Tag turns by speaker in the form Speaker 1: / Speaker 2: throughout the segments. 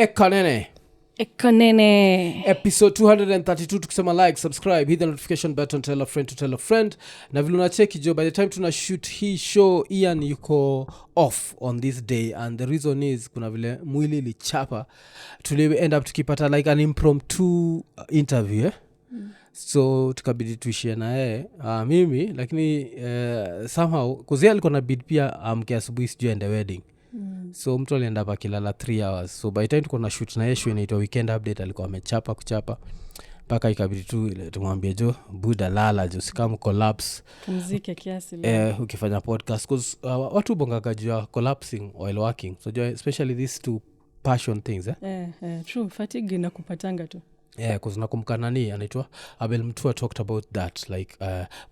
Speaker 1: Iko Nini.
Speaker 2: Episode 232 tukisema like, subscribe, hit the notification button, tell a friend to tell a friend. Na vile unacheki jo, by the time tuna shoot hii show, Ian yuko off on this day, and the reason is kuna vile mwili lichapa. Tuli end up tukipata like an impromptu interview so tukabidi tuishie na yeye mimi lakini somehow kuzia alikuwa na bid pia amke asubuhi sijui ende wedding. So mtu alienda hapa kilala 3 hours. So by the time tuko na shoot na yeye inaitwa weekend update, alikuwa amechapa kuchapa mpaka ikabidi tu ile tumwambie jo buda lala jo sikamu collapse
Speaker 1: muziki kiasi leo
Speaker 2: ukifanya podcast cause watu bonga jua collapsing while working. So especially these two passion things
Speaker 1: true fatigue inakupatanga tu.
Speaker 2: Yeah, cause nakumbuka nani anaitwa Abel Mtua talked about that like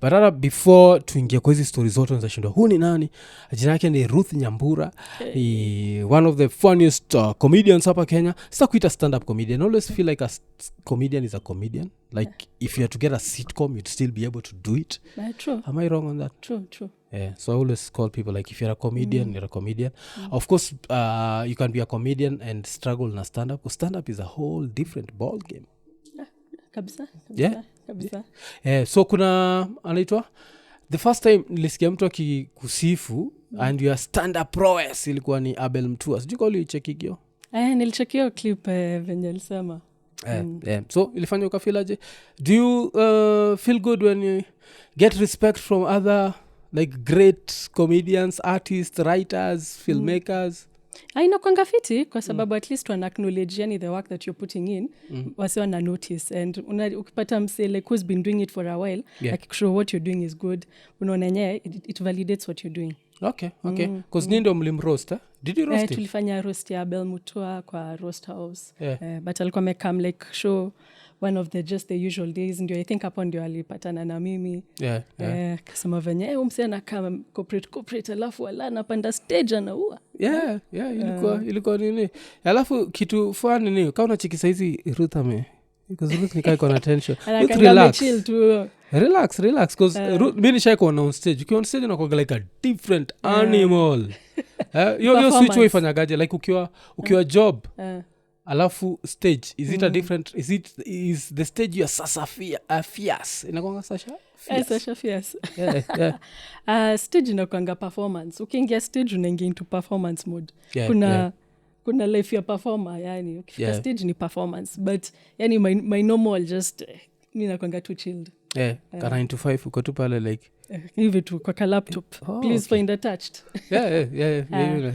Speaker 2: but rather before tuingie kwa hizi stories zote nzashindwa huu ni nani. Jina yake ni Ruth Nyambura. One of the funniest comedians hapa Kenya. Sita kuita stand up comedian. I always feel like a comedian is a comedian. Like if you had to get a sitcom you'd still be able to do it.
Speaker 1: True.
Speaker 2: Am I wrong on that?
Speaker 1: True.
Speaker 2: Yeah, so I always call people like if you're a comedian, you're a comedian. Of course, you can be a comedian and struggle na stand up. Stand up is a whole different ball game.
Speaker 1: Kabisa.
Speaker 2: So kuna anaitwa the first time nilisikia mtu akikusifu and your stand up prowess ilikuwa ni Abel Mtua. Sijui kwa ulichekigio?
Speaker 1: Nilichekio clip venye alisema.
Speaker 2: So ilifanya ukafeel aje? Do you feel good when you get respect from other like great comedians, artists, writers, filmmakers?
Speaker 1: Inakuanga fiti kwa sababu at least wana acknowledge yani the work that you're putting in wasi wana notice and ukipata mse like who's been doing it for a while like show what you're doing is good unaona nye it validates what you're doing.
Speaker 2: Okay cause nindo mlimroast did you roast
Speaker 1: tulifanya roast ya Abel Mutua kwa roast house but alikuwa amekam like show one of the just the usual days ndio I think hapo ndio alipatana na mimi kasema venye umse anakaa corporate alafu wala anapanda stage anaua ilikuwa nini alafu kitu fun nini kama unachikisa hizi Ruth because Ruth nikai kwa attention relax cause mimi nishaiko on stage ukiwa on stage unakuwa like a different animal you switch way fanyagaje like ukiwa job alafu stage is it a different is the stage you are fierce inakuanga Sasha fierce stage inakuanga performance ukiingia stage unaingia into performance mode kuna life ya performer yani ukifika stage ni performance but yani my normal just mimi nakuanga too chilled
Speaker 2: ka 9 to 5 uko tu pale like
Speaker 1: hivi tu kwa laptop please find attached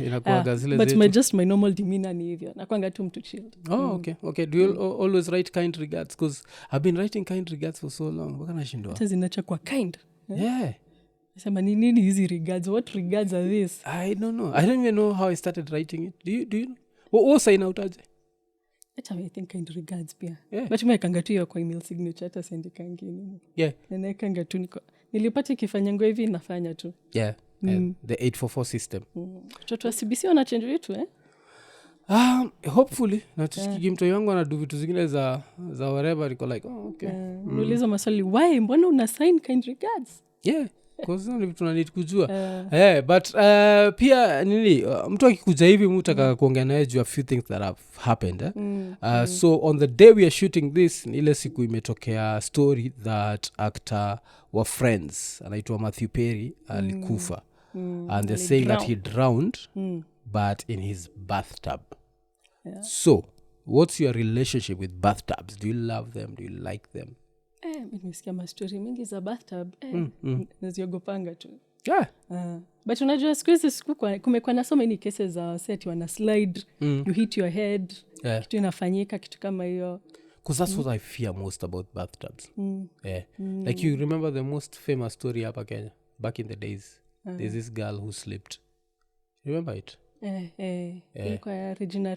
Speaker 2: inakuanga zile
Speaker 1: but my normal demeanor ni hivyo nakuanga tu mtu chilled.
Speaker 2: Okay do you always write kind regards because I've been writing kind regards for so long wakana shindwa
Speaker 1: hata zinacha kwa kind nasema ni nini hizi regards what regards are this
Speaker 2: I don't know I don't even know how I started writing it do you know what sign out aje
Speaker 1: I think kind regards pia but mimi kanga tu kwa email signature hata siandika ngine na kanga tu nilipata kifanyango hivi nafanya tu
Speaker 2: the 844 system
Speaker 1: mtoto wa CBC wana change vitu
Speaker 2: hopefully na tusikigi mtu wangu anadu vitu zingine za whatever niko like
Speaker 1: niuliza maswali why mbona una sign kind regards
Speaker 2: cause ni vitu need kujua but pia nini mtu akikuja hivi mtu ataka kuongea naye juu a few things that have happened so on the day we are shooting this ile siku imetokea story that actor wa Friends anaitwa Matthew Perry alikufa and they're saying that he drowned but in his bathtub so what's your relationship with bathtubs? Do you love them? Do you like them?
Speaker 1: Nimesikia mastori mingi za bathtub naziogopanga tu but unajua siku hizi kumekuwa na so many cases za set wana slide you hit your head kitu inafanyika kitu kama hiyo
Speaker 2: because that's what I fear most about bathtubs like you remember the most famous story hapa Kenya back in the days there's this girl who slipped remember it
Speaker 1: ilikuwa Regina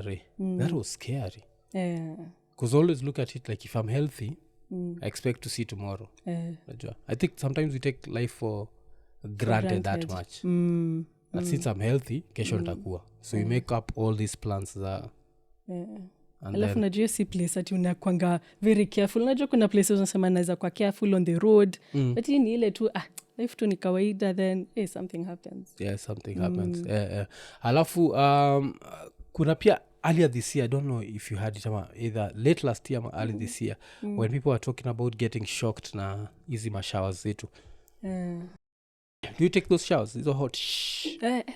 Speaker 1: Ray
Speaker 2: that was scary because always look at it like if I'm healthy I expect to see tomorrow I think sometimes we take life for granted that much but since I'm healthy kesho nitakuwa so you make up all these plans za
Speaker 1: alafu najua si place ati unakwanga very careful unajua kuna places unasema naweza kwa careful on the road but hii ni ile tu life tu ni kawaida then something happens
Speaker 2: something happens alafu kuna pia earlier this year, I don't know if you had it either late last year or early this year, when people were talking about getting shocked na hizi mashowers zetu. Do you take those showers? These are hot.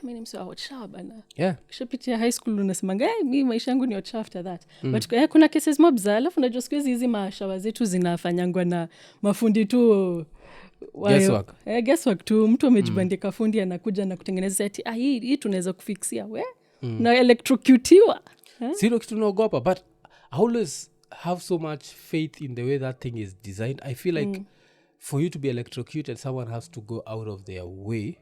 Speaker 3: Mimi ni hot shower bana.
Speaker 2: Yeah.
Speaker 3: Kishapitia high school unasemanga mimi maisha yangu ni hot shower after that. But kuna cases mob za alafu unajua siku hizi mashower zetu zinafanyangwa na mafundi tu
Speaker 2: Guesswork.
Speaker 3: Guesswork tu, mtu amejibandika fundi anakuja na kutengeneza ati hii tunaweza kufixia na electrocutiwa.
Speaker 2: Sio kitu naogopa, but I always have so much faith in the way that thing is designed. I feel like for you to be electrocuted, someone has to go out of their way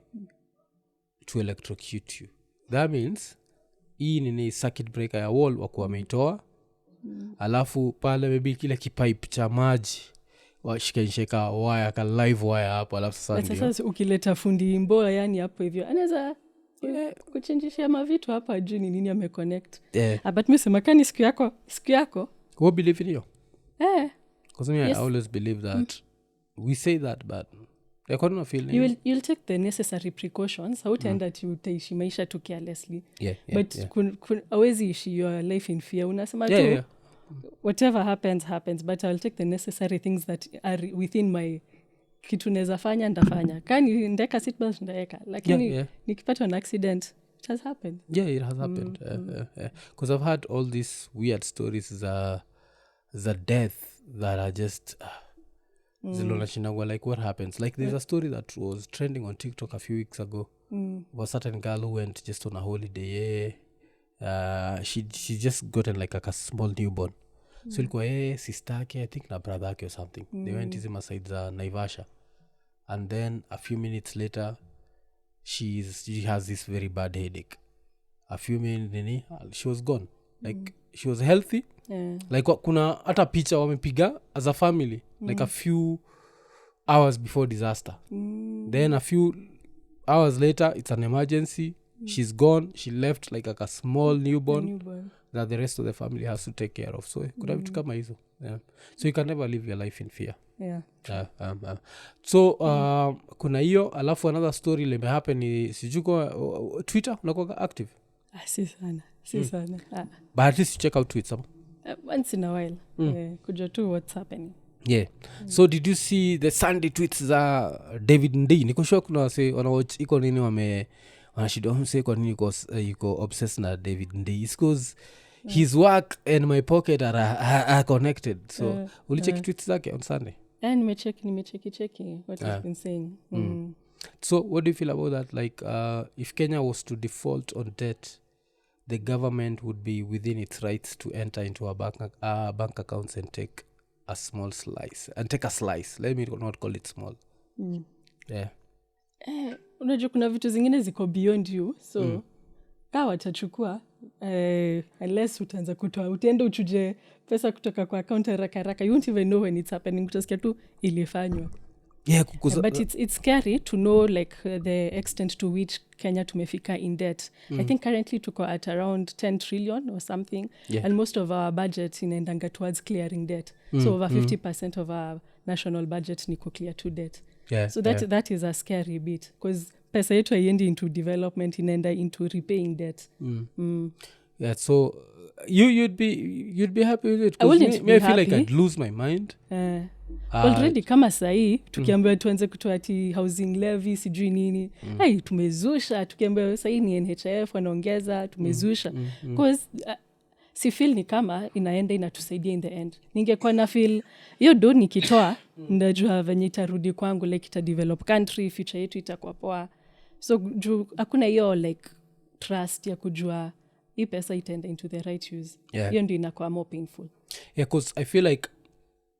Speaker 2: to electrocute you. That means hii ni circuit breaker ya wall wakuwa wameitoa, alafu pale maybe kile kipipe cha maji washika wire ka live wire hapo, alafu
Speaker 3: sasa ukileta fundi mboa yani hapo hivyo anaweza kuchangisha mavitu hapa juu ni nini ameconnect. But mimi sema kani siku yako
Speaker 2: what believe in you? Because I always believe that we say that, but I can't feel
Speaker 3: you'll take the necessary precautions. Hautaenda ati utaishi maisha tu carelessly. But hawezi ishi your life in fear. Unasema tu whatever happens, but I'll take the necessary things that are within my kitu naweza fanya ndafanya. Kani ndeka seatbelt ndaeka, lakini nikipata an accident it has happened.
Speaker 2: It has happened. Because I've had all these weird stories the death that are just zilonashindangwa like what happens. Like there's a story that was trending on TikTok a few weeks ago of a certain girl who went just on a holiday. She just gotten like a small newborn. So ilikuwa sister yake I think na brother yake or something. They went hizi maside za Naivasha, and then a few minutes later she has this very bad headache. A few minutes she was gone. Like she was healthy. Like kuna hata picha wamepiga as a family like a few hours before disaster. Then a few hours later it's an emergency. She's gone. She left like a small newborn that the rest of the family has to take care of. So kuna vitu kama hizo. So you can never live your life in fear. So kuna hiyo, alafu another story lime happen ni sijuko Twitter unakuwa active?
Speaker 3: Si sana.
Speaker 2: But at least you check out tweets
Speaker 3: once in a while. Kujua tu what's happening.
Speaker 2: So did you see the Sunday tweets za David Ndii? Niko sure kuna wase wanawatch Iko Nini wanashida mse kwa nini yuko obsessed na David Ndii. It's because his work and my pocket are connected. So ulicheck tweets zake on Sunday?
Speaker 3: Nimecheki what he's been saying.
Speaker 2: So what do you feel about that? Like if Kenya was to default on debt, the government would be within its rights to enter into our bank accounts and take a small slice. Let me not call it small.
Speaker 3: Unajua kuna vitu zingine ziko beyond you. So kawa watachukua unless utaanza kutoa, utaenda uchuje pesa kutoka kwa account haraka. You won't even know when it's happening. Utasikia tu ilifanywa. But it's scary to know like the extent to which Kenya tumefika in debt. I think currently tuko at around 10 trillion or something. And most of our budget inaendanga towards clearing debt. So over 50% of our national budget ni clear to debt. So that is a scary bit because pesa yetu haiendi into development, inaenda into repaying debt.
Speaker 2: So you'd be happy with it?
Speaker 3: I wouldn't be
Speaker 2: I feel
Speaker 3: happy.
Speaker 2: like I'd lose my mind.
Speaker 3: Already kama sahi tukiambiwa tuanze kutoa ati housing levy sijui nini, tumezusha. Tukiambiwa sahi ni NHIF wanaongeza, tumezusha. Because si feel ni kama inaenda inatusaidia in the end. Ningekuwa na feel hiyo do nikitoa ndajua venye itarudi kwangu, like ita develop country, future yetu itakuwa poa. So hakuna hiyo like trust ya kujua hii pesa itaenda into the right use. Hiyo ndio inakuwa more painful.
Speaker 2: Because I feel like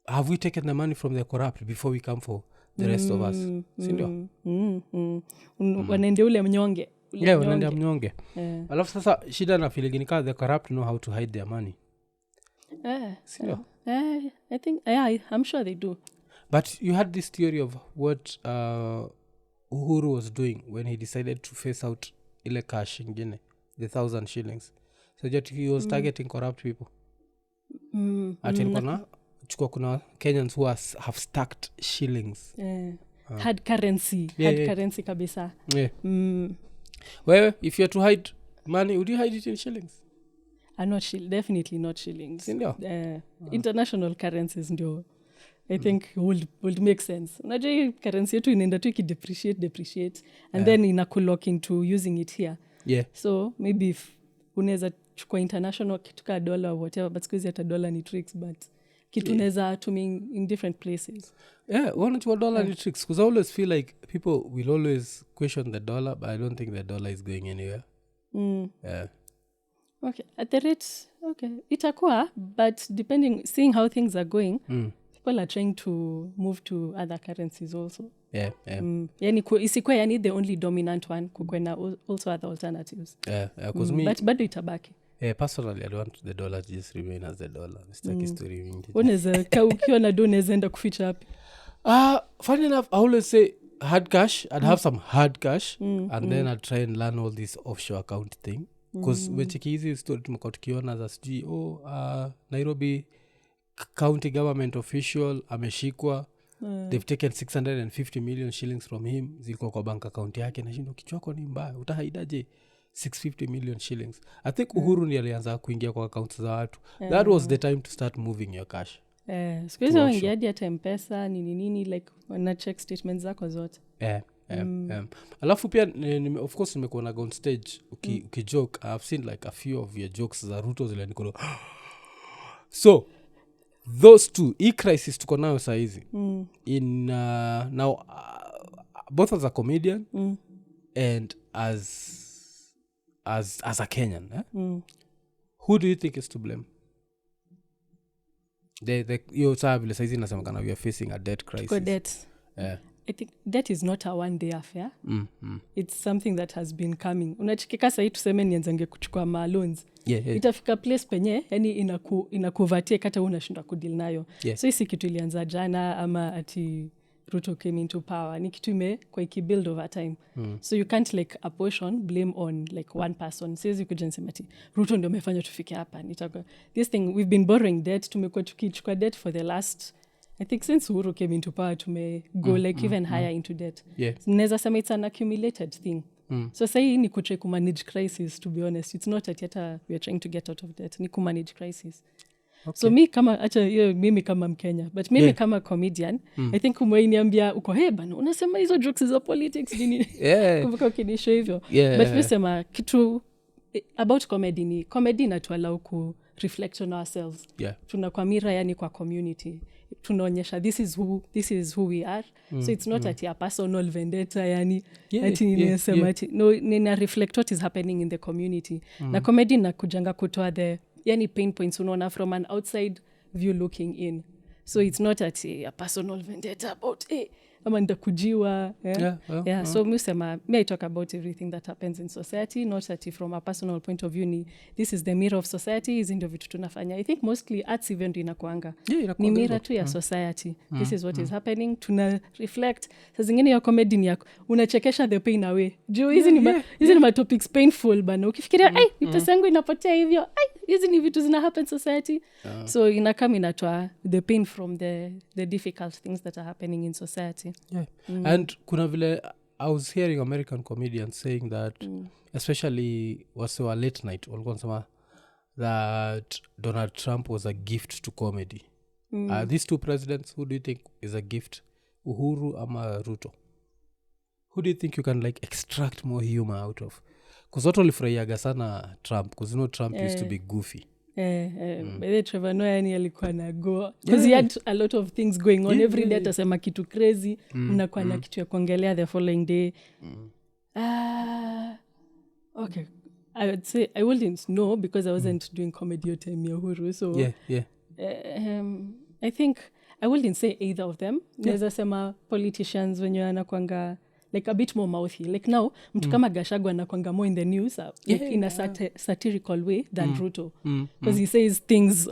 Speaker 2: have we taken the money from the corrupt before we come for the rest of us? Sindio?
Speaker 3: Wanaende ule mnyonge.
Speaker 2: Wanaende mnyonge. Alafu sasa shida na feeling ni kama the corrupt know how to hide their money. Sindio?
Speaker 3: I think I'm sure they do.
Speaker 2: But you had this theory of what Uhuru was doing when he decided to face out ile cash ingine, the 1,000 shillings. So that he was targeting corrupt people. Kuna Kenyans who have stacked shillings.
Speaker 3: Had currency. Had currency kabisa.
Speaker 2: Well, if you had to hide money, would you hide it in shillings?
Speaker 3: Definitely not shillings.
Speaker 2: Sindio?
Speaker 3: International currencies ndio I think would make sense. Unajua hii currency yetu inaenda tu depreciate and then inakulock into using it here.
Speaker 2: Yeah.
Speaker 3: So maybe if unaweza chukua international kitu ka dollar or whatever, but squeeze hata dollar ni tricks, but kitu unaweza tumia in different places.
Speaker 2: Yeah, wanachukua dollar ni tricks because I always feel like people will always question the dollar, but I don't think the dollar is going anywhere. Yeah.
Speaker 3: Okay, at the rate, okay, itakuwa, but seeing how things are going, people are trying to move to other currencies also.
Speaker 2: Yeah.
Speaker 3: Yani isikuwe yani the only dominant one, kukwe na also other alternatives.
Speaker 2: Because
Speaker 3: but bado itabaki.
Speaker 2: Personally, I don't want the dollar to just remain as the dollar. Mr. Story mingi.
Speaker 3: Unaweza ukiwa na do unaweza enda kuficha wapi?
Speaker 2: Funny enough, I always say hard cash. I'd have some hard cash and then I'd try and learn all this offshore account thing. Because wecheki hizi story tumekuwa tukiona za sijui Nairobi county government official ameshikwa, they've taken 650 million shillings from him, zilikuwa kwa bank account yake. Nashindo kichwako ni mbaya, utahaidaje 650 million shillings? I think Uhuru ndiye alianza kuingia kwa accounts za watu. That was the time to start moving your cash.
Speaker 3: Siku hizo wangiadi hata M-Pesa nini like wana check statements zako zote.
Speaker 2: Alafu pia of course nimekuona on stage ukijoke. I've seen like a few of your jokes za Ruto zile niko so those two crisis tuko nayo saa hizi in now both as a comedian and as a Kenyan who do you think is to blame? You saa vile saa hizi nasemekana we are facing a debt crisis.
Speaker 3: Debt. I think debt is not a one day affair. It's something that has been coming. Unachikika sahi tuseme nianzange kuchukua loans. Itafika place penye yani inakuvatia kata unashinda kudeal nayo. So hisi kitu ilianza jana ama ati Ruto came into power. Ni kitu kwa ikibuild over time. So you can't like apportion blame on like one person. Siwezi kuja nisema ati Ruto ndio amefanya tufike hapa. This thing we've been borrowing debt, tumekuwa tukichukua debt for the last I think since Uhuru came into power to go like even higher into debt. Neza sema it's an accumulated thing. So say ni kutry to manage crisis, to be honest. It's not that we are trying to get out of debt. Ni ku manage crisis. Okay. So mimi kama Mkenya, but mimi kama comedian, I think umeniambia uko bana unasema hizo jokes za politics nini. Kumbuka ukinisho hivyo. But nisema kitu about comedy inatuallow ku reflect on ourselves. Tunakuwa mirror yani kwa community. Tunaonyesha this is who we are. So it's not a personal vendetta yani no nina reflect what is happening in the community. Na comedy nakujanga kutoa the yani pain points unaona from an outside view looking in. So it's not a personal vendetta about ama nitakujiwa. So I talk about everything that happens in society, not that from a personal point of view this is the mirror of society, hizi ndio vitu tunafanya. I think mostly arts event inakuanga ni mirror tu ya society. This is what is happening, tuna reflect. Saa zingine ya comedy ni yako unachekesha the pain away. Juu hizi ni ma topics painful bana, ukifikiria pesa yangu inapotea hivyo, hizi ni vitu zina happen society. So inakam inatoa the pain from the difficult things that are happening in society.
Speaker 2: And kuna vile I was hearing American comedians saying that especially wasiwa late night walikuwa nasema that Donald Trump was a gift to comedy. These two presidents, who do you think is a gift, Uhuru ama Ruto? Who do you think you can like extract more humor out of? Because watu walifurahiaga sana Trump, because Trump used to be goofy.
Speaker 3: Trevor Noah yani alikuwa na go because he had a lot of things going on every day. Atasema kitu crazy unakuwa na kitu ya kuongelea the following day. Okay, I would say I wouldn't know because I wasn't doing comedy at time ya Uhuru. So I think I wouldn't say either of them. Naweza sema politicians wenye anakuanga like a bit more mouthy. Like now mtu kama Gachagua anakuanga more in the news in a satirical way than Ruto. Because he says things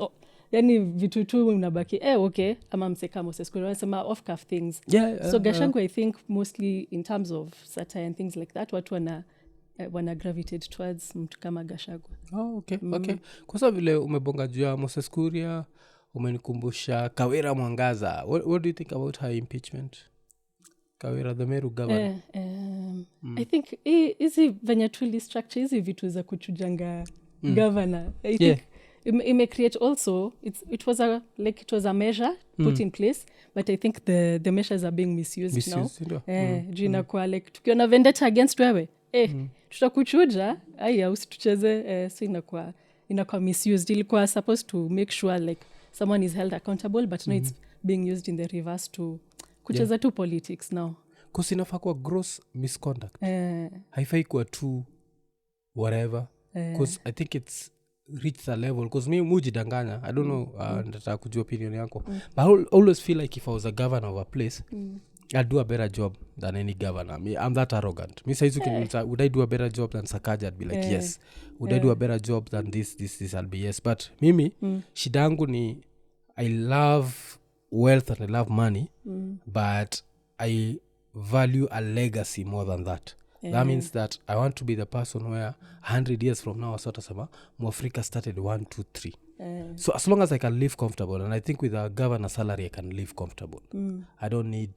Speaker 3: yani vitu tu unabaki okay ama mseka Moses kwa anasema off cuff things. So Gachagua I think mostly in terms of satire and things like that watu wana gravitate towards mtu kama Gachagua.
Speaker 2: Okay. Kwa sababu vile umebonga juu ya Moses Kuria umenikumbusha Kawira Mwangaza. What do you think about her impeachment? Kawira the Meru governor.
Speaker 3: I think hizi venye tuli structure hizi vitu za kuchujanga governor. I think it may create also, it was a measure put in place, but I think the measures are being misused now. Juu inakuwa like tukiona vendetta against wewe tutakuchuja aya usitucheze, so inakuwa misused. Ilikuwa supposed to make sure like someone is held accountable, but now it's being used in the reverse to kucheza tu politics now.
Speaker 2: Because inafaa kuwa gross misconduct. Haifai kuwa tu whatever. Because I think it's reached a level. Because me mujidanganya, I don't know, nataka kujua opinion yako. But I always feel like if I was a governor of a place, I'd do a better job than any governor. I'm that arrogant. Me says would I do a better job than Sakaja? I'd be like, yes. Would I do a better job than this? I'll be yes. But mimi, shida yangu ni I love wealth and I love money, but I value a legacy more than that. That means that I want to be the person where 100 years from now wasotasema Mwafrika started 1, 2, 3. So as long as I can live comfortable, and I think with a governor salary I can live comfortable. I don't need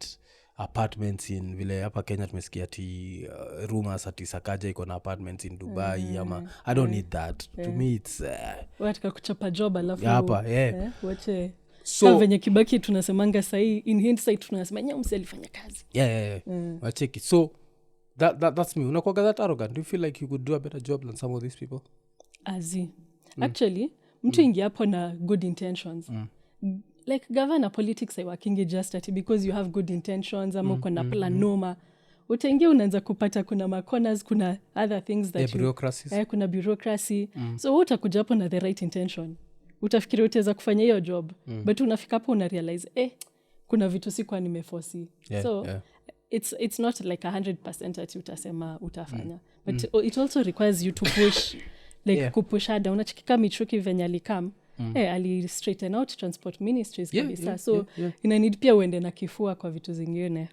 Speaker 2: apartments in vile hapa Kenya tumesikia ati rumors ati Sakaja iko na apartments in Dubai ama I don't need that. To me it's
Speaker 3: watika kuchapa job alafu
Speaker 2: hapa
Speaker 3: wache so venye Kibaki tunasemanga sahi in hindsight tunasema nyamsi alifanya kazi.
Speaker 2: Wacheki. So that's me. Unakuwaga that arrogant? Do you feel like you could do a better job than some of these people?
Speaker 3: Actually mtu ingia hapo na good intentions. Like governor politics I working just at because you have good intentions ama kuna plan noma. Utaingia unaanza kupata kuna corners, kuna other things that kuna bureaucracy. So utakuja hapo na the right intention. Utafikiri utaweza kufanya hiyo job, but unafika hapo una realize kuna vitu sikuwa nimeforce. It's not like 100% ati utasema utafanya, but it also requires you to push like kupush hard. Unachikika Michuki venye alikam ali straighten out transport ministries kabisa. So ina need pia uende na kifua kwa vitu zingine.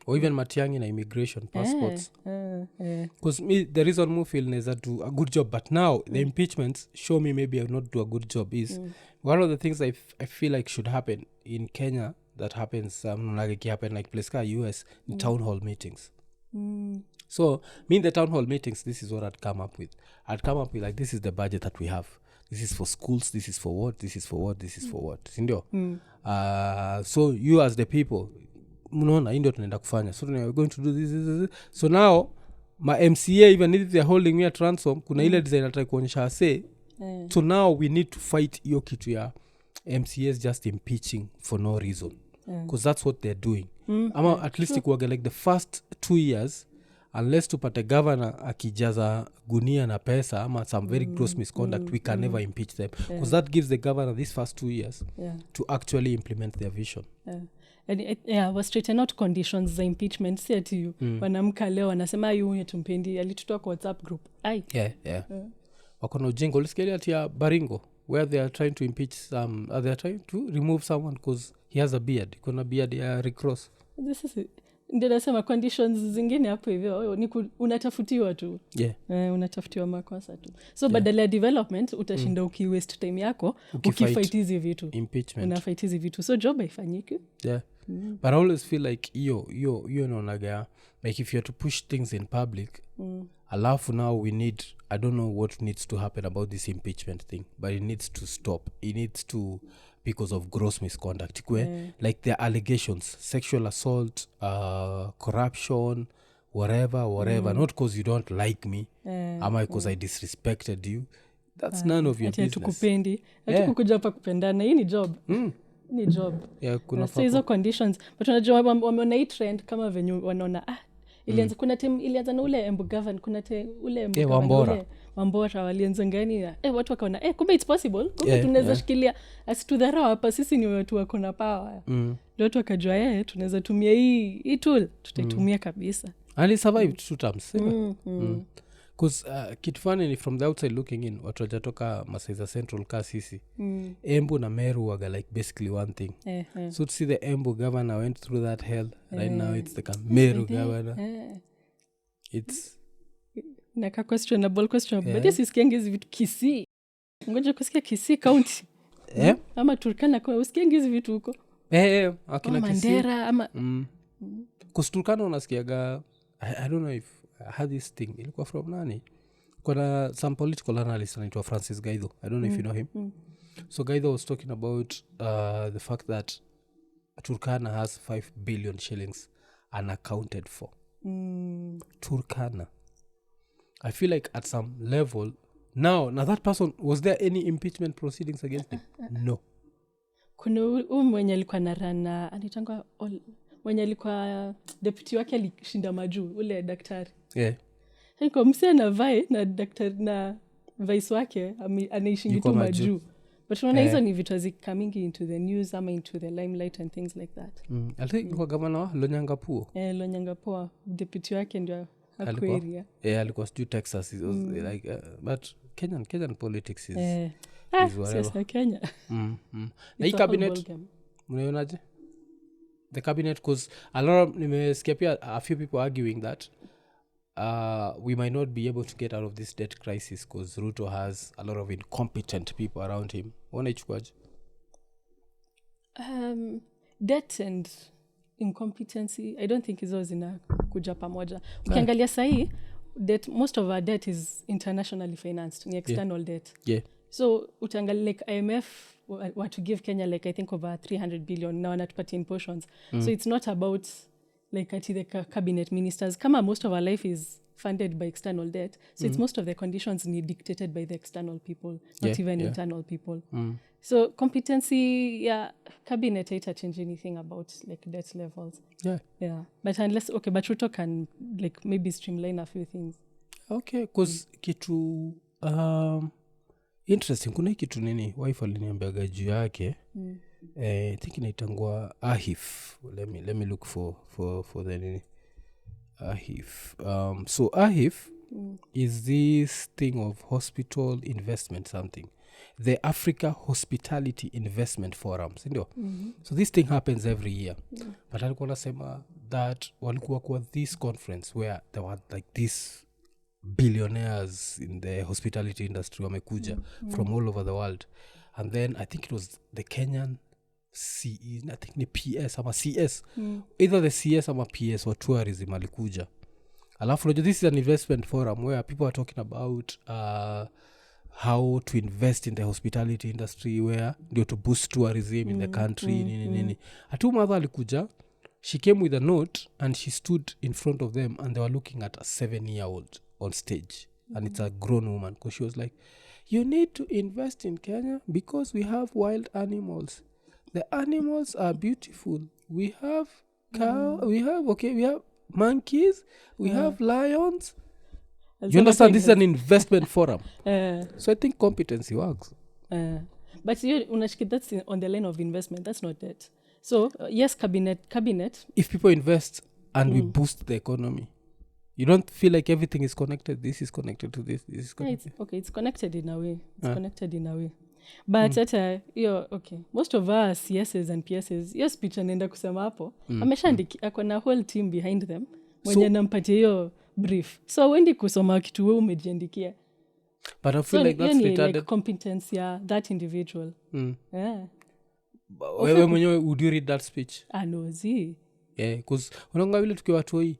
Speaker 2: Or even Matiang'i na immigration passports. Because me the reason mo feel neza do a good job, but now the impeachments show me maybe I will not do a good job is one of the things I feel like should happen in Kenya that happens like happen like place ka US town hall meetings. So me in the town hall meetings, this is what I'd come up with like, this is the budget that we have, this is for schools, this is for what, this is for what, this is for what, sindio? So you as the people mnaona hii ndio tunaenda kufanya, so we're going to do this. So now my MCA even if they're holding me at ransom, kuna ile design ataka kuonyesha say so now we need to fight hiyo kitu ya MCAs just impeaching for no reason, because that's what they're doing. Ama at least ikuwaga like the first 2 years, unless tupate governor akijaza gunia na pesa ama some very gross misconduct, we can never impeach them, because that gives the governor these first 2 years to actually implement their vision.
Speaker 3: And was straighten out conditions za impeachment. Si ati wanamka leo wanasema huyu tumpendi, alitutoa kwa WhatsApp group.
Speaker 2: Wakona ujinga. Ulisikia ati ya Baringo where they are trying to impeach some, they are trying to remove someone because he has a beard. Kuna beard ya recross.
Speaker 3: This is ndio nasema conditions zingine hapo hivyo ni unatafutiwa tu. Unatafutiwa makosa tu. So badala ya development utashinda ukiwaste time yako ukifight hizi vitu.
Speaker 2: Impeachment.
Speaker 3: Unafight hizi vitu. So job haifanyiki.
Speaker 2: But I always feel like you know like if you have to push things in public, alafu now we need, I don't know what needs to happen about this impeachment thing, but it needs to stop. It needs to, because of gross misconduct. Like the allegations, sexual assault, corruption, whatever, not because you don't like me, ama because I disrespected you. That's none of your business.
Speaker 3: Hatukupendi. Hatukukuja hapa kupendana. Hii ni job. Ni job.
Speaker 2: Kuna
Speaker 3: hizo conditions. But unajua wameona hii trend kama venye wanaona ilianza kuna team ilianza na ule Embu govern, kuna ule Embu govern Wambora walianza ngani watu wakaona kumbe it's possible, kumbe tunaweza shikilia asitudharau hapa, sisi ni watu wako na power. Ndio watu wakajua tunaweza tumia hii tool, tutaitumia kabisa.
Speaker 2: And he survived 2 terms. Because kitu funny ni from the outside looking in, watu wajatoka Masaiza Central ka sisi. Embu na Meru waga like basically one thing. So to see the Embu governor went through that hell, right now it's the Meru governor. It's
Speaker 3: naka questionable but this is kiangizi vitu Kisii. Ngoja kusikia Kisii county. Ama Turkana kwa usikiangizi vitu huko.
Speaker 2: Akina Kisii.
Speaker 3: Mandera ama
Speaker 2: Turkana unasikiaga, I don't know if I had this thing ilikuwa from nani, kuna some political analyst anaitwa Francis Gaidho. I don't know if you know him. So Gaidho was talking about the fact that Turkana has 5 billion shillings unaccounted for. Turkana. I feel like at some level now that person, was there any impeachment proceedings against him? No.
Speaker 3: Kuna mwenye alikuwa narana anitanga mwenye alikuwa deputy wake alishinda majuu ule daktari.
Speaker 2: Yeah.
Speaker 3: Haiko mse na vai na daktari na vice wake anaishingi tu majuu. But unaona hizo ni vitu coming into the news ama into the limelight and things like that.
Speaker 2: I think kwa gavana wa Lonyangapuo.
Speaker 3: Lonyangapuo deputy wake ndio area.
Speaker 2: Alikuwa stu Texas. It was like but Kenyan politics is whatever.
Speaker 3: Sasa Kenya.
Speaker 2: Na hii cabinet mnaonaje? The cabinet, because a lot of nimesikia pia a few people arguing that we might not be able to get out of this debt crisis because Ruto has a lot of incompetent people around him. Wanaichukuaje?
Speaker 3: Debt and incompetency, I don't think hizo zinakuja pamoja. Ukiangalia sahi, most of our debt is internationally financed, ni external debt.
Speaker 2: Yeah.
Speaker 3: So utangalia like IMF were to give Kenya like I think over 300 billion now wanatupatia in portions. So it's not about like ati the cabinet ministers. Kama most of our life is funded by external debt, so it's most of the conditions need dictated by the external people, not even internal people. So competency, cabinet haita change anything about like debt levels. Yeah. But unless but Ruto can like maybe streamline a few things.
Speaker 2: Okay, because kitu interesting, kuna kitu nini wife aliniambiaga juu yake. I think inaitangwa AHIF. Let me look for the nini AHIF. So AHIF is this thing of hospital investment something, the Africa Hospitality Investment Forum, sindio? So this thing happens every year. But alikuwa nasema that walikuwa kwa this conference where there were like these billionaires in the hospitality industry wamekuja from all over the world. And then I think it was the Kenyan CE, I think ni PS ama CS. Either the CS ama PS or tourism alikuja. Alafu this is an investment forum where people are talking about how to invest in the hospitality industry, where ndio to boost tourism in the country. Nini. Atu mother alikuja, she came with a note and she stood in front of them and they were looking at a 7-year-old on stage. And it's a grown woman because she was like, you need to invest in Kenya because we have wild animals. The animals are beautiful. We have cow, we have monkeys, we have lions. You understand, this is an investment forum. So I think competency works.
Speaker 3: But unashiki, that's on the line of investment. That's not debt. So yes, cabinet.
Speaker 2: If people invest and we boost the economy, you don't feel like everything is connected. This is connected to this. This is connected.
Speaker 3: It's connected in a way. But most of us CSs and PSs, hiyo speech anaenda kusema hapo, ameshaandiki ako na whole team behind them mwenye nampatia hiyo brief. So wendi kusoma kitu wewe umejiandikia.
Speaker 2: But I feel like that's retarded.
Speaker 3: Like competence that individual.
Speaker 2: Wewe mwenyewe, would you read that speech?
Speaker 3: No, see.
Speaker 2: Yeah, because unaona vile tukiwa toi,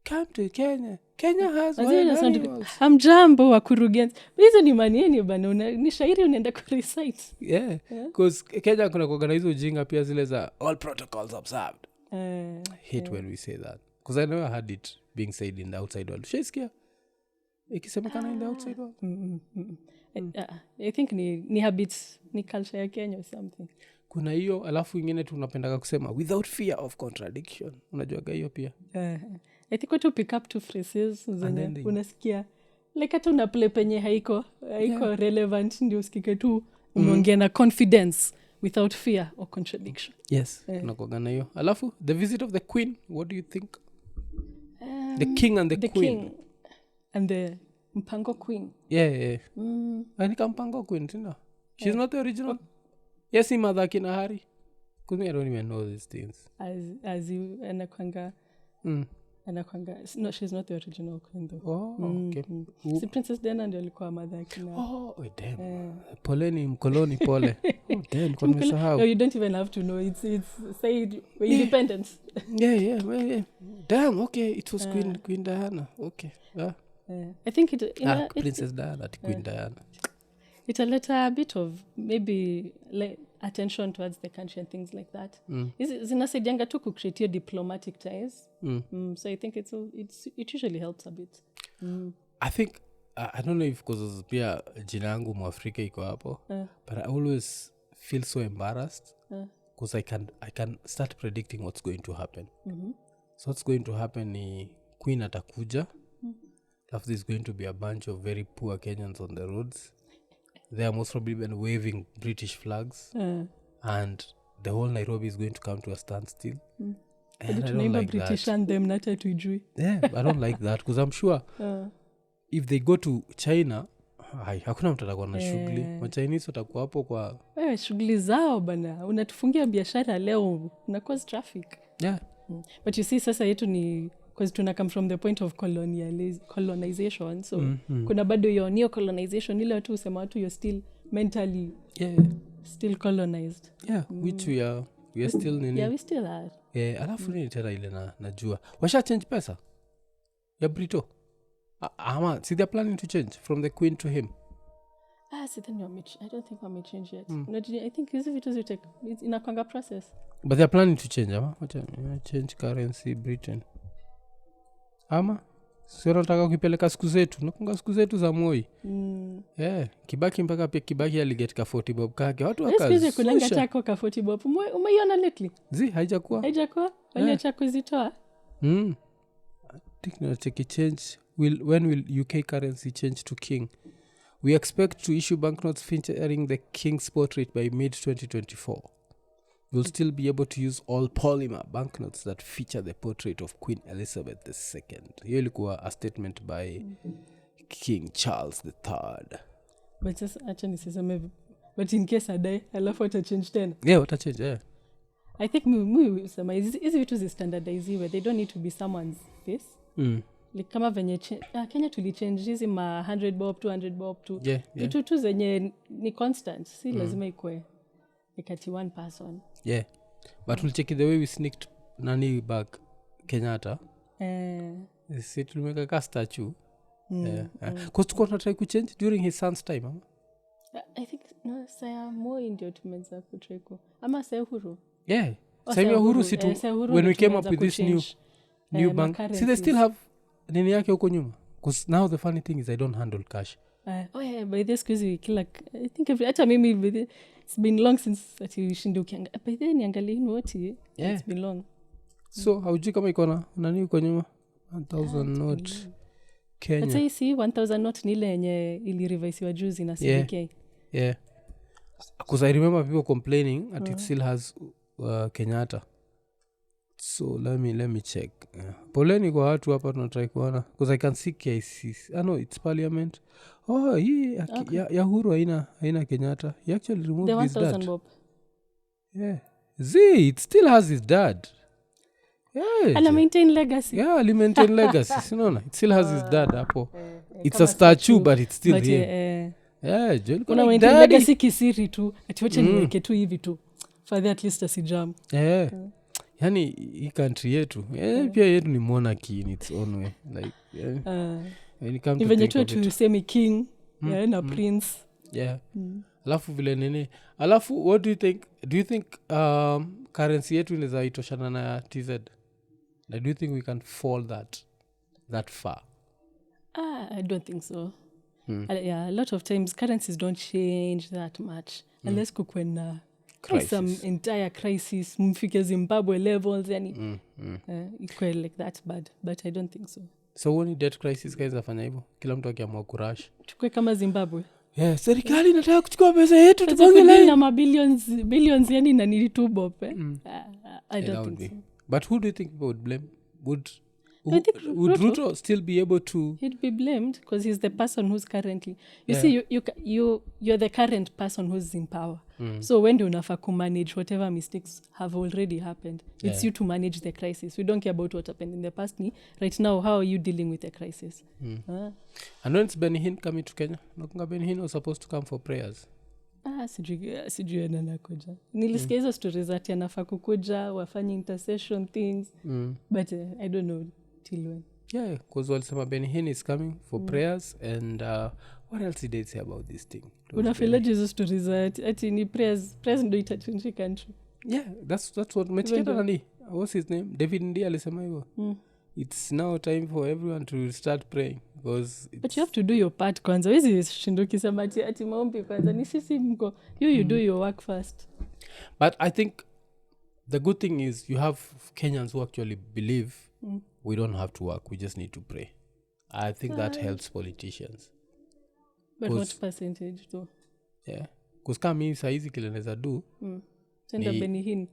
Speaker 2: come to Kenya. Kenya has wild animals.
Speaker 3: Hamjambo wa kurugenzi. Hizo ni maneno bana, ni shairi unaenda ku recite.
Speaker 2: Yeah. Because Kenya kuna kuorganize ujinga pia zile za all protocols observed. Hate when we say that. Because I never heard it being said in the outside world. Shakespeare. Ikisemekana in the outside world.
Speaker 3: I think ni habits, ni culture ya Kenya or something.
Speaker 2: Kuna hiyo, alafu ingine tunapenda kusema without fear of contradiction. Unajua hiyo pia.
Speaker 3: I think to pick up two phrases zenye unasikia like hata una play penye haiko relevant, ndio usikike tu umeongea na confidence without fear or contradiction.
Speaker 2: Yes, tunakuagana hiyo. Alafu the visit of the queen, what do you think? The king and the queen.
Speaker 3: King and the mpango queen.
Speaker 2: Yeah. Anika mpango queen tena. She's not the original. Yes, he mother kina Hari. Because I don't even know these things.
Speaker 3: As you anakwanga. No, she's not the original queen though.
Speaker 2: Okay.
Speaker 3: Si Princess Diana ndio alikuwa mother kina.
Speaker 2: Damn. Poleni mkoloni pole. Damn, kwa nimesahau.
Speaker 3: No, you don't even have to know. It's said independence.
Speaker 2: Yeah. Damn, okay. It was Queen Diana. Okay.
Speaker 3: I think
Speaker 2: Princess Diana ati Queen Diana.
Speaker 3: Italeta a bit of maybe like attention towards the country and things like that. Zinasaidianga tu kucreate diplomatic ties. So I think it usually helps a bit.
Speaker 2: I think I don't know if because pia jina yangu Mwafrika iko hapo, but I always feel so embarrassed because I can start predicting what's going to happen. So what's going to happen ni Queen atakuja. After there's going to be a bunch of very poor Kenyans on the roads. They are most probably been waving British flags. And the whole Nairobi is going to come to a standstill. And I don't like
Speaker 3: British
Speaker 2: that.
Speaker 3: And them not tujui.
Speaker 2: Yeah, I don't like that because I'm sure if they go to China, hakuna mtu atakuwa na shughuli. Machinese watakuwa hapo kwa
Speaker 3: shughuli zao bana. Unatufungia biashara leo, una cause traffic.
Speaker 2: Yeah.
Speaker 3: But you see sasa yetu ni because tuna come from the point of colonization, so kuna bado hiyo neo-colonization ile watu usema watu you're still mentally still colonized.
Speaker 2: Which we are still nini?
Speaker 3: Yeah, we still are.
Speaker 2: Alafu nini tena ile najua washa change pesa ya Brito ama see they're planning to change from the Queen to him.
Speaker 3: So then I don't think I'm change yet. I think hizi vitu zitake inakwanga process,
Speaker 2: but they're planning to change ama change currency Britain ama sio nataka kuipeleka siku zetu nakunga siku zetu za Moi. Kibaki mpaka pia Kibaki aligetika 40 bob kake watu
Speaker 3: wakazi kulanga chako ka 40 bob umeiona lately
Speaker 2: haijakuwa
Speaker 3: wale chako zitoa
Speaker 2: technology change when will UK currency change to king? We expect to issue banknotes featuring the king's portrait by mid 2024. We'll still be able to use all polymer banknotes that feature the portrait of Queen Elizabeth II. Hiyo ilikuwa a statement by King Charles III.
Speaker 3: But just actually niseme but in case I die alafu wata change tena.
Speaker 2: Wata change.
Speaker 3: I think we sema hizi vitu zi standardize where they don't need to be someone's face. Like kama venye Kenya tulichange hizi ma 100 bob 200 bob tu. Vitu tu zenye ni constant. Si lazima ikue ikati one person. But
Speaker 2: we'll check the way we sneaked nani back Kenyatta. Si tulimeka ka statue. Because tuko tunatry ku change during his son's time.
Speaker 3: I think no saya more ndio tumeanza kutry ku. Ama saya Uhuru.
Speaker 2: Saya Uhuru situ when we came up with this new bank. See they still have nini yake huko nyuma. Because now the funny thing is I don't handle cash.
Speaker 3: By this crazy I think hata mimi it's been long since that you shindukianga by then niangalie noti. It's been long.
Speaker 2: So haujui kama iko na nani huko nyuma 1000 note Kenya.
Speaker 3: Let's say 1000 note ni ile yenye ili revise juzi na CBK.
Speaker 2: Because I remember people complaining that it still has Kenyatta. So let me check. Poleni kwa watu hapa tunatry kuona because I can see KICC. No, it's parliament. Ya Uhuru haina Kenyatta. He actually removed his dad. The 1000 bob. It still has his dad.
Speaker 3: And maintain legacy.
Speaker 2: Maintain legacy. No, it still has his dad hapo. It's a statue but it's still here.
Speaker 3: Kuna maintain legacy kisiri tu. Atiwache niweke tu hivi tu. For at least asijam.
Speaker 2: Yani hii country yetu pia yetu ni monarchy in its own way like
Speaker 3: even to semi king na prince
Speaker 2: alafu vile nini alafu what do you think currency yetu inaweza itoshana na TZ? Do you think we can fall that far?
Speaker 3: I don't think so. A lot of times currencies don't change that much unless kukwena some entire crisis mfike Zimbabwe levels yani equal like that but I don't think so.
Speaker 2: So when debt crisis kaisa fanya hivyo kila mtu akiamua kurash
Speaker 3: tukue kama Zimbabwe
Speaker 2: serikali inataka kuchukua pesa yetu tupange line
Speaker 3: na billions yani na ni tu bob I don't think so.
Speaker 2: But who do you think people would blame? Would Ruto still be able to?
Speaker 3: He'd be blamed because he's the person who's currently see you're the current person who's in power. So when do unafa ku manage whatever mistakes have already happened, it's you to manage the crisis. We don't care about what happened in the past. Right now, how are you dealing with the crisis?
Speaker 2: And when it's Benny Hinn coming to Kenya, nakunga Benny Hinn was supposed to come for prayers.
Speaker 3: Sijui anakuja. Nilisikia hizo stories ati anafaa kukuja wafanye intercession things but I don't know till when.
Speaker 2: yeah, because walisema Benny Hinn is coming for prayers and what else did they say about this thing?
Speaker 3: Unafilaje hizo stories za ati ni prayers ndo itachange country?
Speaker 2: Yeah, that's what metiketa nani, what's his name, David Ndii alisema hivyo. It's now time for everyone to start praying because
Speaker 3: but you have to do your part kwanza. Wezi shinda ukisema ati maombi kwanza, ni sisi mko you do your work first.
Speaker 2: But I think the good thing is you have Kenyans who actually believe we don't have to work, we just need to pray. I think that helps politicians.
Speaker 3: But what percentage though?
Speaker 2: Yeah, because kama mimi saizi kile naweza do
Speaker 3: tenda Benny Hinn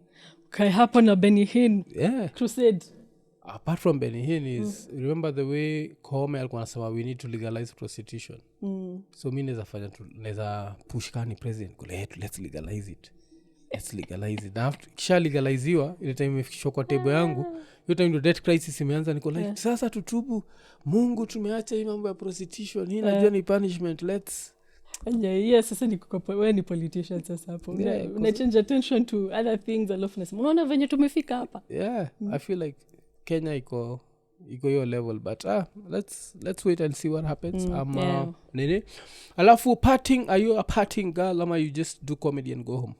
Speaker 3: kai hapo na Benny Hinn crusade.
Speaker 2: Apart from Benny Hinn is remember the way Koome alikuwa anasema we need to legalize prostitution. So mimi naweza push kani president kule let's legalize it. Na kisha legaliziwa ile time imefikishwa kwa table yangu, hiyo time ndio debt crisis imeanza, niko like sasa tutubu Mungu, tumeacha hii mambo ya prostitution, hii najua ni punishment, let's
Speaker 3: yes sasa ni wewe ni politician sasa hapo una change attention to other things alafu unaona venye tumefika hapa.
Speaker 2: I feel like Kenya iko your level, but let's wait and see what happens. Nini alafu partying, are you a partying girl or you just do comedy and go home?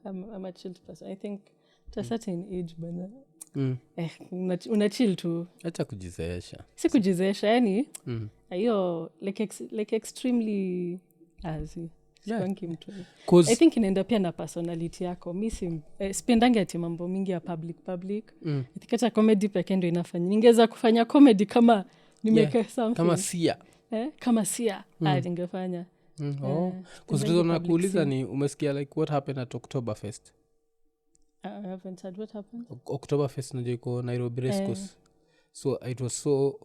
Speaker 3: I'm a chilled person. I think to a certain age bana una chill tu,
Speaker 2: acha kujizeesha.
Speaker 3: Si kujizeesha yani hiyo like extremely spanky mtu. I think inaenda pia na personality yako. Mimi sipendangi ati mambo mingi ya public. Itikata comedy pekee ndio inafanya. Ningeweza kufanya comedy kama nimeke something. Kama sia ningefanya.
Speaker 2: Kuzurizo nakuuliza ni umesikia like what happened at Oktoberfest?
Speaker 3: I haven't heard what happened.
Speaker 2: Oktoberfest ndio iko Nairobi race course. So it was so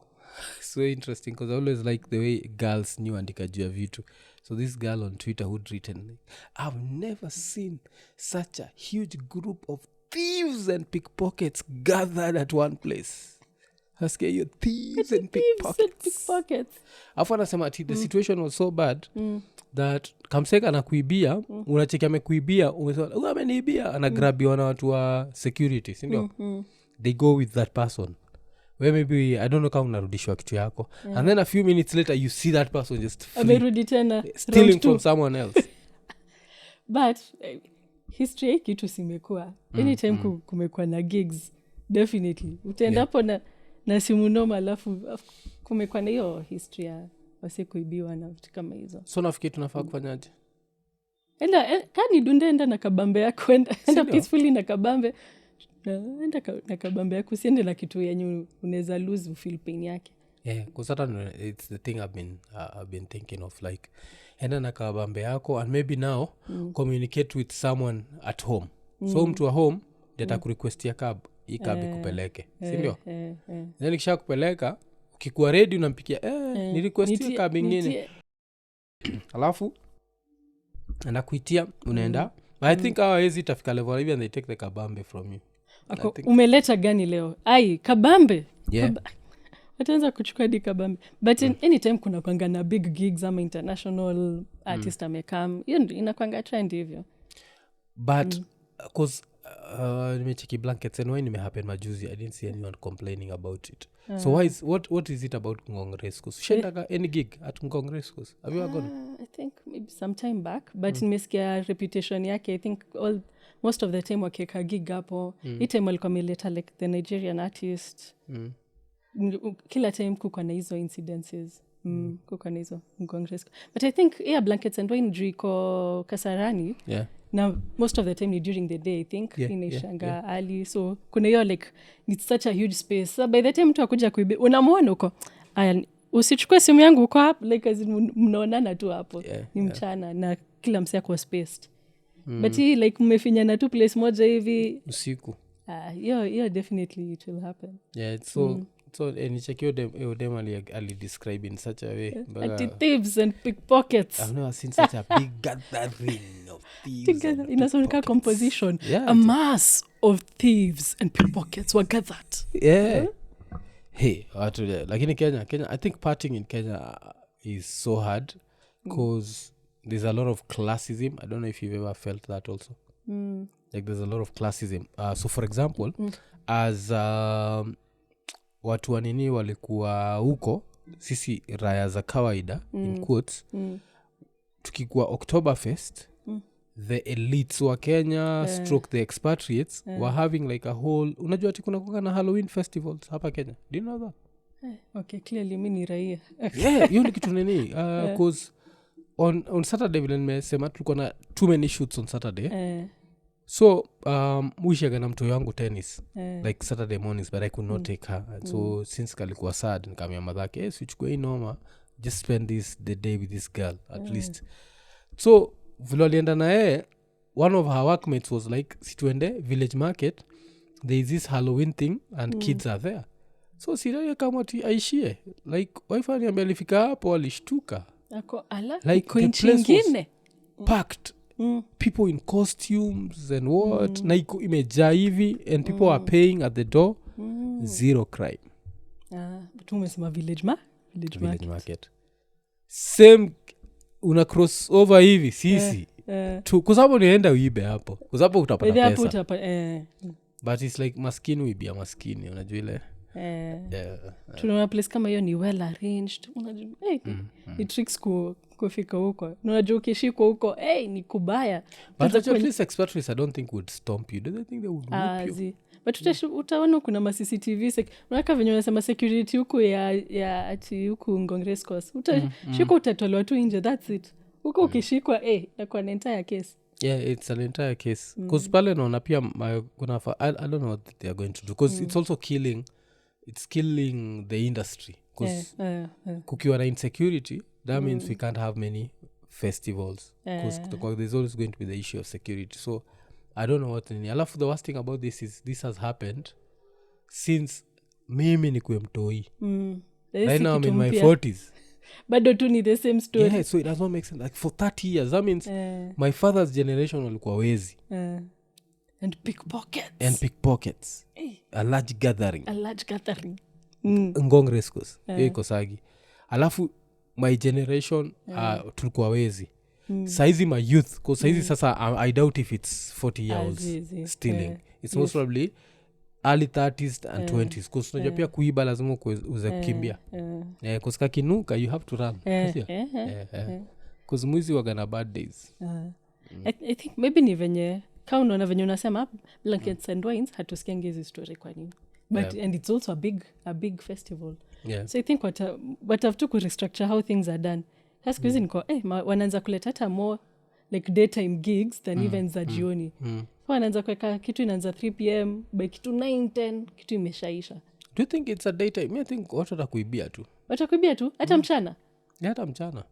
Speaker 2: interesting because I always like the way girls knew andika juu ya vitu. So this girl on Twitter who'd written like, I've never seen such a huge group of thieves and pickpockets gathered at one place. Hasikia hiyo thieves and pickpockets. Afu anasema ati the situation was so bad that kamseka anakuibia, unacheki amekuibia, umesema huyu ameniibia, anagrabiwa na watu wa security, si ndio? They go with that person. Where maybe I don't know kama unarudishwa kitu yako and then a few minutes later you see that person just
Speaker 3: amerudi tena
Speaker 2: stealing from someone else.
Speaker 3: But history kitu simekuwa anytime kumekuwa na gigs definitely utaenda hapo na simu noma alafu kumekuwa na hiyo history ya wasikuibiwa na vitu kama hizo.
Speaker 2: So nafikiri tunafaa kufanyaje?
Speaker 3: Kani dunde enda na kabambe yako, enda peacefully na kabambe. Enda na kabambe yako, usiende na kitu yenye unaweza lose feel pain yake.
Speaker 2: Yeah, because it's the thing I've been thinking of, like enda na kabambe yako and maybe now communicate with someone at home. So mtu wa home data kurequestia cab, hii cab ikupeleke, si ndio? Then kisha kupeleka, ukikuwa ready unampikia ni requestia cab nyingine. Alafu anakuitia unaenda. But I think hawezi tafika level hivi and they take the kabambe from you.
Speaker 3: Umeleta gani leo? Kabambe. Yeah. Wataanza kuchukua di kabambe. But anytime kuna kwanga na big gigs ama international artist amekam, hiyo inakwanga trend hivyo.
Speaker 2: But cause nimecheki blankets and why nimehappen majuzi, I didn't see anyone complaining about it. So what is it about Ngong Race Course? Shendaga any gig at Ngong Race Course? Have you ever gone?
Speaker 3: I think maybe some time back, but nimesikia reputation yake. I think most of the time wakeka gig hapo. Hii time walikuwa meleta like the Nigerian artist. Kila time kuko na hizo incidences. Kuko na hizo Ngong Race. But I think blankets and wine driko Kasarani.
Speaker 2: Yeah.
Speaker 3: Now most of the time ni during the day, I think inaishanga early, so kuna hiyo like it's such a huge space, so by the time mtu akuja kuibe unamwona huko usichukue simu yangu uko hapo, like as mnaonana tu hapo ni mchana na kila mse ako spaced. But hii like mmefinyana tu place moja hivi
Speaker 2: usiku,
Speaker 3: yeah definitely it will happen.
Speaker 2: So nichekio dem ali describe in such a way
Speaker 3: like thieves and pickpockets.
Speaker 2: I've never seen such a big gathering of thieves and
Speaker 3: inasoneka composition, a mass of thieves and pickpockets were gathered.
Speaker 2: Hey watu lakini Kenya I think partying in Kenya is so hard because there's a lot of classism. I don't know if you've ever felt that also. Like there's a lot of classism. So for example, as watu wanini walikuwa huko sisi raya za kawaida in quotes tukikuwa Oktoberfest the elites wa Kenya stroke the expatriates were having like a whole unajua ati kuna kuwa na Halloween festivals hapa Kenya. Do you know that?
Speaker 3: Okay, clearly mimi ni raia.
Speaker 2: Yeah, hiyo ni kitu nini cause on Saturday vile nimesema tulikuwa na too many shoots on Saturday. So wishaga na mtoto wangu tennis like Saturday mornings but I could not take her. So since kalikuwa sad nikamwambia madhake sichukue hii noma, just spend the day with this girl at least. So vile alienda na yeye, one of her workmates was like situende village market, there is this Halloween thing and kids are there. So siraye kama ti aishie like wife aliambia alifika hapo alishtuka
Speaker 3: ako ala
Speaker 2: like
Speaker 3: the place was
Speaker 2: packed. People in costumes and what na iko imejaa hivi and people are paying at the door. Zero crime.
Speaker 3: Tumesema village market
Speaker 2: Same una cross over hivi sisi kwa sababu nienda uibe hapo kwa sababu utapata pesa but it's like maskini uibia maskini unajua ile
Speaker 3: tunaona place kama hiyo ni well arranged unajua ni tricks kufika huko unajua ukishikwa huko ni kubaya
Speaker 2: but at least expatriates I don't think would stomp you. Do they think they would whoop you?
Speaker 3: But utaona kuna ma CCTV unaka venye unasema security huku ya ati huku Ngong Race Course utashikwa utatolewa tu nje, that's it huko ukishikwa kwa an entire case.
Speaker 2: Yeah, it's an entire case because pale naona pia kuna I don't know what they are going to do because it's also killing the industry because kukiwa na insecurity that means we can't have many festivals because there's always going to be the issue of security. So I don't know what alafu the worst thing about this is this has happened since mimi nikuwe mtoi. Right now I'm in my 40s
Speaker 3: bado tu ni the same story.
Speaker 2: Yeah, so it does not make sense like for 30 years that means my father's generation walikuwa wezi
Speaker 3: and
Speaker 2: pickpockets a large gathering
Speaker 3: Ngong
Speaker 2: Race Course hiyo iko Sagi. Alafu my generation tulikuwa wezi. Saizi my youth cause saizi sasa I doubt if it's 40 years stealing. It's most probably early 30s and 20s cause unajua pia kuiba lazima uze kukimbia cause kakinuka you have to run cause mwizi waga na bad days.
Speaker 3: I think maybe ni venye kama unaona venye unasema blankets and wines hatusikiangi hizi story kwa nini but and it's also a big festival. So I think what have to restructure how things are done. That's because niko wanaanza kuleta hata more like daytime gigs than events za jioni. Wanaanza kuweka kitu inaanza 3 pm by kitu 9-10 kitu imeshaisha.
Speaker 2: Do you think it's a daytime? I think watu watakuibia tu
Speaker 3: hata mchana.
Speaker 2: Hata mchana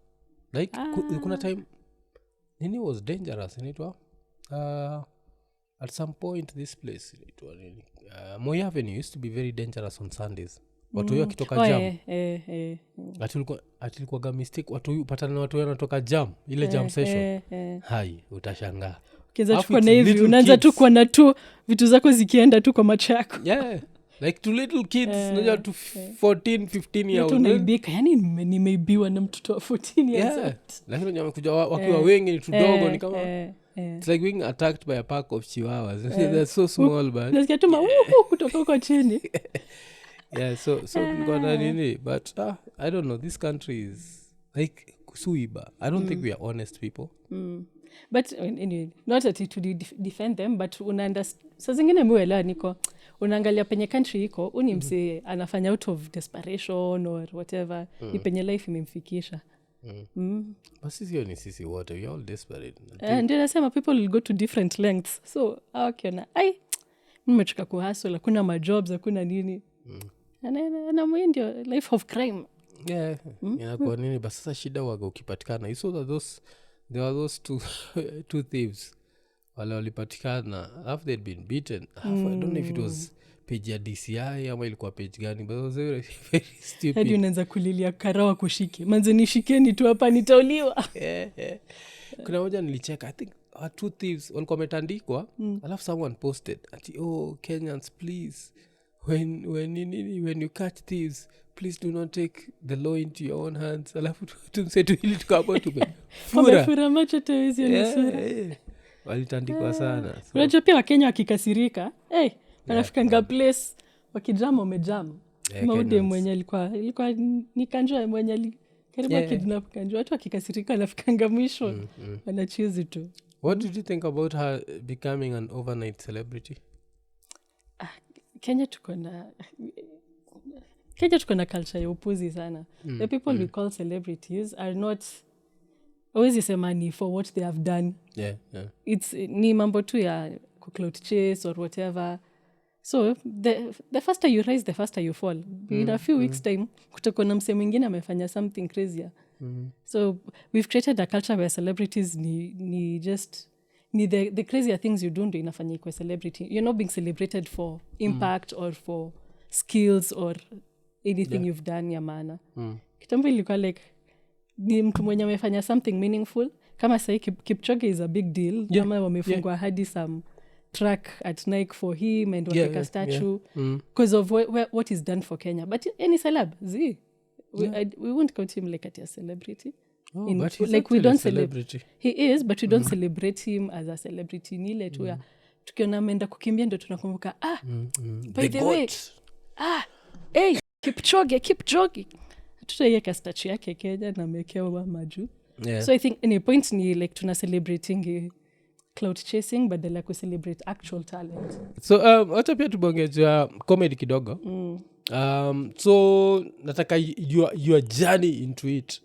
Speaker 2: like kuna time nini was dangerous inaitwa at some point this place inaitwa nini Moi Avenue used to be very dangerous on Sundays. Watu hiyo kitoka jam atilikuwa mistake watu upatana na watu wanatoka jam ile jam session hai utashangaa
Speaker 3: kiza chukua na hivi unaanza tu kwa na tu vitu zako zikienda tu kwa macho yako
Speaker 2: like two little kids unajua tu 14-15 years
Speaker 3: unaibika yani nimeibiwa na mtoto wa 14 years
Speaker 2: lakini wamekuja wakiwa wengi ni tudogo ni kama it's like being attacked by a pack of chihuahuas. They're so small but
Speaker 3: nasikia tu kutoka huko chini
Speaker 2: so ngona nini but I don't know this country is like kusuiba. I don't think we are honest people.
Speaker 3: But anyway not that to defend them but saa zingine mwela niko unaangalia penye country iko unimse anafanya out of desperation or whatever ni penye life imemfikisha.
Speaker 2: Basi sio ni sisi wote we all desperate
Speaker 3: and nasema people will go to different lengths so akiona nimechoka kuhustle kuna majobs hakuna nini na ndio life of crime
Speaker 2: inakuwa nini basi sasa shida waga ukipatikana you saw that there were those two thieves wale walipatikana after they'd been beaten. I don't know if it was page ya DCI ama ilikuwa page gani but it was very, very stupid.
Speaker 3: Hadi unaanza kulilia karawa kushike manze nishikeni tu hapa nitauliwa.
Speaker 2: Kuna moja nilicheka I think two thieves walikuwa wametandikwa alafu someone posted ati Kenyans please when you catch thieves please do not take the law into your own hands. Alafu tumsetu hili tukapo
Speaker 3: fura macho tawezi onasura
Speaker 2: walitandikwa sana.
Speaker 3: Unajua pia Wakenya wakikasirika wanafikanga place wakijama wamejama maude mwenye ilikuwa ni Kanjwa mwenye karibu kidnap Kanjwa. Watu wakikasirika wanafikanga mwisho wanachizi tu.
Speaker 2: What did you think about her becoming an overnight celebrity?
Speaker 3: Kenya tuko na culture ya upuzi sana. The people we call celebrities are not always semani for what they have done. It's ni mambo tu ya clout chase or whatever. So the faster you rise, the faster you fall. In a few weeks time kutakuwa na msee mwingine amefanya something crazier. So we've created a culture where celebrities ni just ni the crazier things you do ndo inafanya ikuwe celebrity. You're not being celebrated for impact or for skills or anything you've done ya maana. Kitambo ilikuwa like ni mtu mwenye amefanya something meaningful. Kama sahi Kipchoge is a big deal. Kama wamefungwa hadi some track at Nike for him and wakeka statue because of what he's done for Kenya. But any celeb, we won't count him like a celebrity.
Speaker 2: But he's
Speaker 3: like we don't
Speaker 2: celebrity.
Speaker 3: He is, but we don't celebrate him as a celebrity. Nile tu ya tukiona ameenda kukimbia ndo tunakumbuka by the way hey Kipchoge tutaiweka statue yake Kenya na amewekewa maju. So I think any point ni like tuna celebrating cloud chasing badala ya celebrate actual talent.
Speaker 2: So wacha pia tubongeja comedy kidogo. So nataka your journey into it.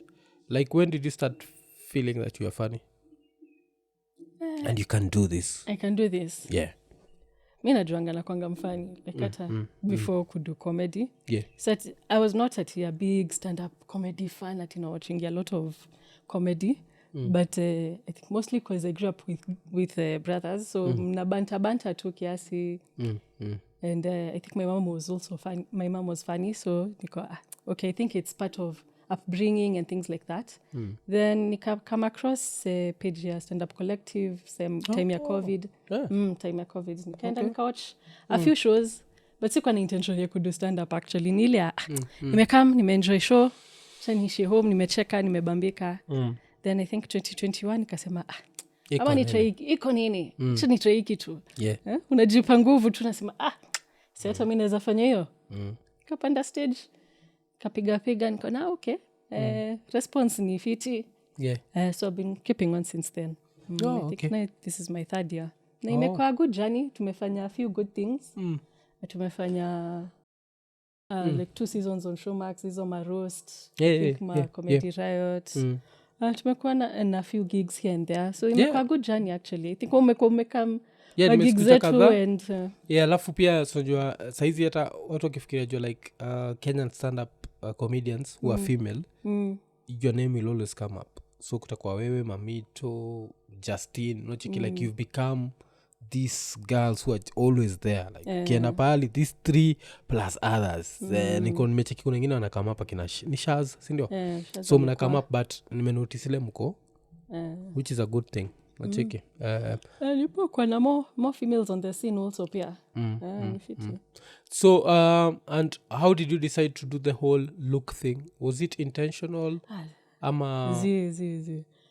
Speaker 2: Like when did you start feeling that you are funny? And you can do this.
Speaker 3: I can do this.
Speaker 2: Yeah.
Speaker 3: Mi najuanga na kwanga mfani like hata before kudu comedy. So I was not at a big stand-up comedy fan at watching a lot of comedy. But I think mostly because I grew up with brothers. So na banta tu kiasi. And I think my mom was also funny. My mom was funny. So okay, I think it's part of upbringing and things like that. Then nika come across page ya stand-up collective time ya COVID. Time ya COVID. Nikaenda nikawatch a few shows. But sikuwa na intention ya kudu stand-up actually. Nile nimeenjoy show. Niishi home, nimecheka, nimebambika. Then I think 2021 nikasema ama nitry iko nini acha nitry kitu unajipa nguvu tu nasema si hata mimi naweza fanya hiyo kapanda stage kapiga nikaona okay response ni fiti so I've been keeping on since then. I think now this is my third year na imekuwa good journey. Tumefanya a few good things. Tumefanya like 2 seasons on Showmax, hizo ma roast, comedy riot. Tumekuwa na few gigs here and there. So imekuwa good journey actually. I think umekam gigs zetu and
Speaker 2: alafu pia sojua saizi hata watu wakifikiria jua like Kenyan stand-up comedians who are female, your name will always come up. So kutakuwa wewe, Mamito, Justine, unachiki like you've become these girls who are always there like kienda pali these 3 plus others. Niko nimecheki kuna wengine wanakama hapa kina ni Shaz, si ndio? So mnakama up but nimenotice ile mko which is a good thing. Nacheki
Speaker 3: nipo kwa na more females on the scene also pia.
Speaker 2: So and how did you decide to do the whole look thing? Was it intentional? Ama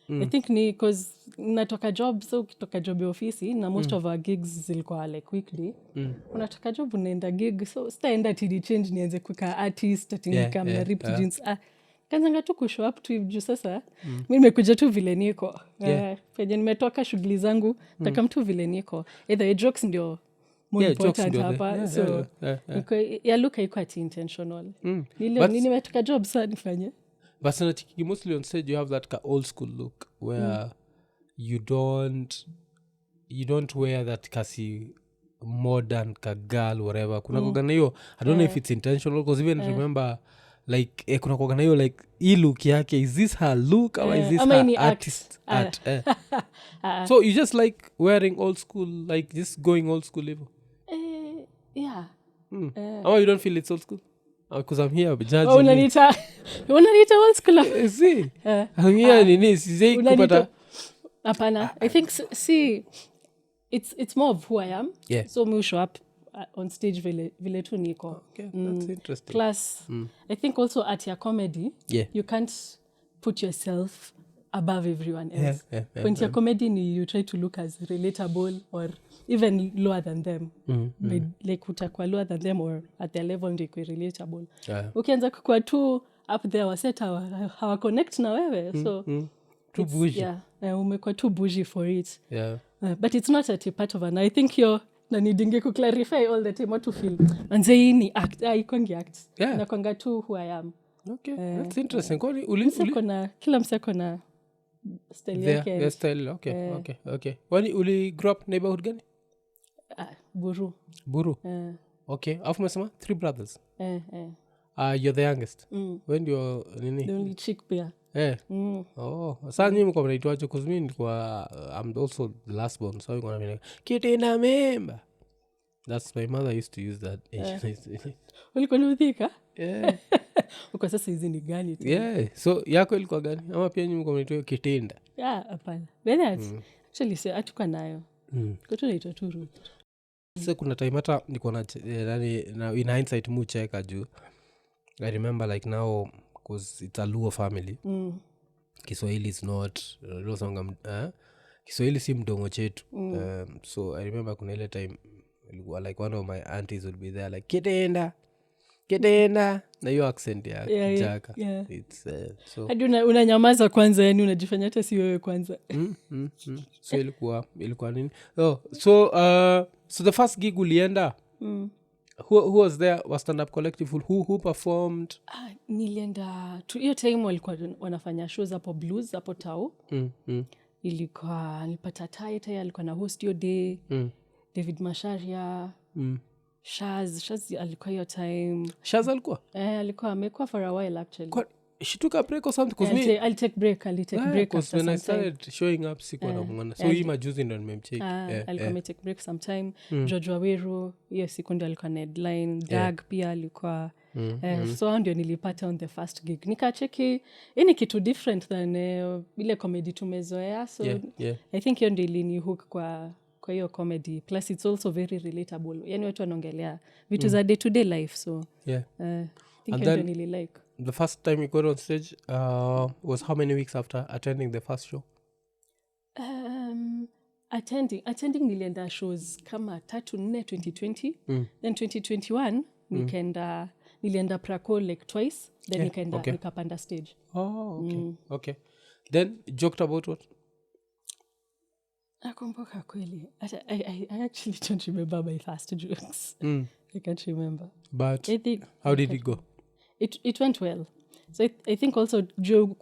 Speaker 3: I think ni because natoka job, so ukitoka job ya ofisi na most of our gigs zilikuwa like weekday. Unatoka job unaenda gig, so sitaenda TD change nianze kuka artist atingika na ripped jeans. Kanzanga tu kushow up tu juu sasa mimi nimekuja tu vile niko. Penye nimetoka shughuli zangu nataka mtu vile niko. Either jokes ndio more important hapa. So ya look haiko ati intentional. Nile nimetoka job sasa nifanye.
Speaker 2: But mostly on stage you have that old school look where you don't wear that kasi modern ka girl whatever. Kuna kogana hiyo I don't know if it's intentional because even remember like kuna kogana hiyo like hii look yake, is this her look or is this her artist art? So you just like wearing old school, like just going old school level? Oh, you don't feel it's old school? Because I'm here judging.
Speaker 3: Unanita old school.
Speaker 2: See? I'm here nini sisi kupata.
Speaker 3: Hapana. I think see it's more of who I am. So me show up on stage vile tu niko.
Speaker 2: Okay, that's interesting.
Speaker 3: Plus I think also at your comedy you can't put yourself above everyone else. Point ya comedy ni you try to look as relatable or even lower than them. Like utakuwa lower than them or at their level ndio ikuwe relatable. Ukianza kukua tu up there waseta hawa connect na wewe. So
Speaker 2: too bougie.
Speaker 3: Umekuwa too bougie for it. But it's not a part of an. I think you're na nidinge ku clarify all the time what to feel. Manze hii ni act. Ikongi act. Na kwanga tu who I am.
Speaker 2: Okay, that's interesting. Kwani
Speaker 3: kila mseko na style yake.
Speaker 2: Their style, okay. Wani uli grow up neighborhood gani? Buru. Okay, afu umesema 3 brothers. You're the youngest. When you're nini?
Speaker 3: The only chick pia.
Speaker 2: Sasa nyinyi mko mnaitwaje? Cause mimi nilikuwa I'm also the last born, so I'm gonna be like kitina member. That's my mother used to use that.
Speaker 3: Ulikuwa unadhika? Uko sasa hizi ni gani tu?
Speaker 2: So yako ilikuwa gani? Ama pia nyinyi mko mnaitwa kitinda?
Speaker 3: Hapana. Actually say atuka nayo. Kwa tu naitwa tu RUTH.
Speaker 2: Sasa kuna time hata niko na in hindsight mucheka juu. I remember like now because it's a Luo family. Kiswahili is not Kiswahili si mdongo chetu. So I remember kuna ile time like one of my aunties would be there like kitenda na hiyo accent ya Kijaka. It's so
Speaker 3: hadi unanyamaza kwanza, yani unajifanya hata si wewe kwanza.
Speaker 2: So ilikuwa nini? So the first gig ulienda, who was there? Was stand up collective? Who performed?
Speaker 3: Nilienda tu hiyo time walikuwa wanafanya shows hapo Blues hapo Tao. Ilikuwa nilipata Tai alikuwa na host hiyo day. David Masharia. Shaz alikuwa hiyo time.
Speaker 2: Shaz alikuwa?
Speaker 3: Alikuwa amekuwa for a while actually.
Speaker 2: She took a break or something?
Speaker 3: I'll take break
Speaker 2: after when I started showing up sikuwa na mwana. So hii majuzi ndo nimemcheck.
Speaker 3: Alikuwa take break sometime. George Waweru hiyo siku ndo alikuwa na headline. Dag pia alikuwa. So ndio nilipata on the first gig. Nikacheki ni kitu different than ile comedy tumezoea. So I think hiyo ndio ilini hook kwa hiyo comedy. Plus it's also very relatable. Yani watu wanaongelea vitu za day to day life. So I think I really like.
Speaker 2: The first time you got on stage was how many weeks after attending the first show?
Speaker 3: Attending nilienda shows kama 3-4 2020. Then 2021 nilienda Praco like twice. Then nikapanda stage.
Speaker 2: Okay. Then joked about what?
Speaker 3: Nakumbuka kweli. I actually don't remember my first jokes. I can't remember.
Speaker 2: But how did it go?
Speaker 3: It went well. So I think also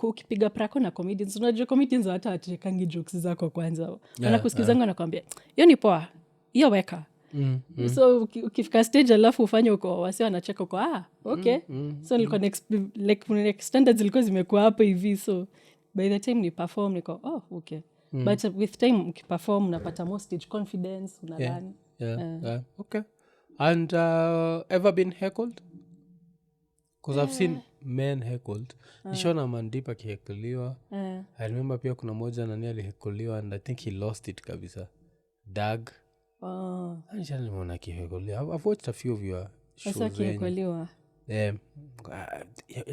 Speaker 3: ukipiga Praco na comedians, unajua comedians hata wachekangi jokes zako kwanza. Wanakusikizanga nakwambia, "Hiyo ni poa. Hiyo weka." So ukifika stage alafu ufanye uko wasi wanacheka uko okay. So nilikuwa like standards zilikuwa zimekuwa hapo hivi, so by the time ni perform niko okay. But with time ukiperform unapata more stage confidence, unadhani.
Speaker 2: Okay. And ever been heckled? Because I've seen men heckled. Nishona Mandipa kihekoliwa. I remember pia kuna moja nani alihekoliwa and I think he lost it kabisa. Dag. Nishana nimeona kihekoliwa. I've watched a few of your shows.
Speaker 3: Asa kihekoliwa.
Speaker 2: Ya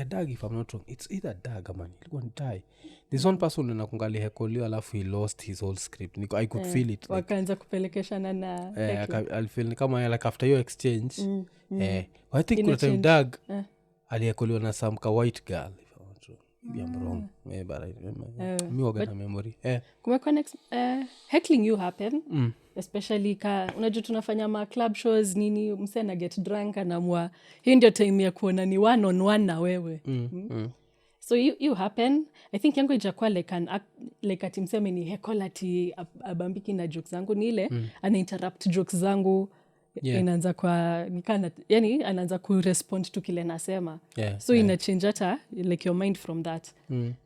Speaker 2: Dag, if I'm not wrong, it's either Dag man. Ilikuwa ni Tai. There's one person unakungali hekoliwa alafu he lost his whole script. I could feel it.
Speaker 3: Wakaanza kupelekeshana na
Speaker 2: I feel kama like after your exchange. I think kuna time Dag aliyekoliwa na some white girl. Maybe I'm wrong. But I remember. Mi waga na memory.
Speaker 3: Kumekuwa next heckling you happen. Especially unajua tunafanya ma club shows nini, mse na get drunk anamua. Hii ndio time ya kuona ni one on one na wewe. So you happen. I think yangu ijakuwa like ati mseme ni heckle ati abambiki na jokes zangu ni ile ana interrupt jokes zangu. Inaanza kwa nikana yani anaanza ku respond to kile nasema. So ina change hata like your mind from that.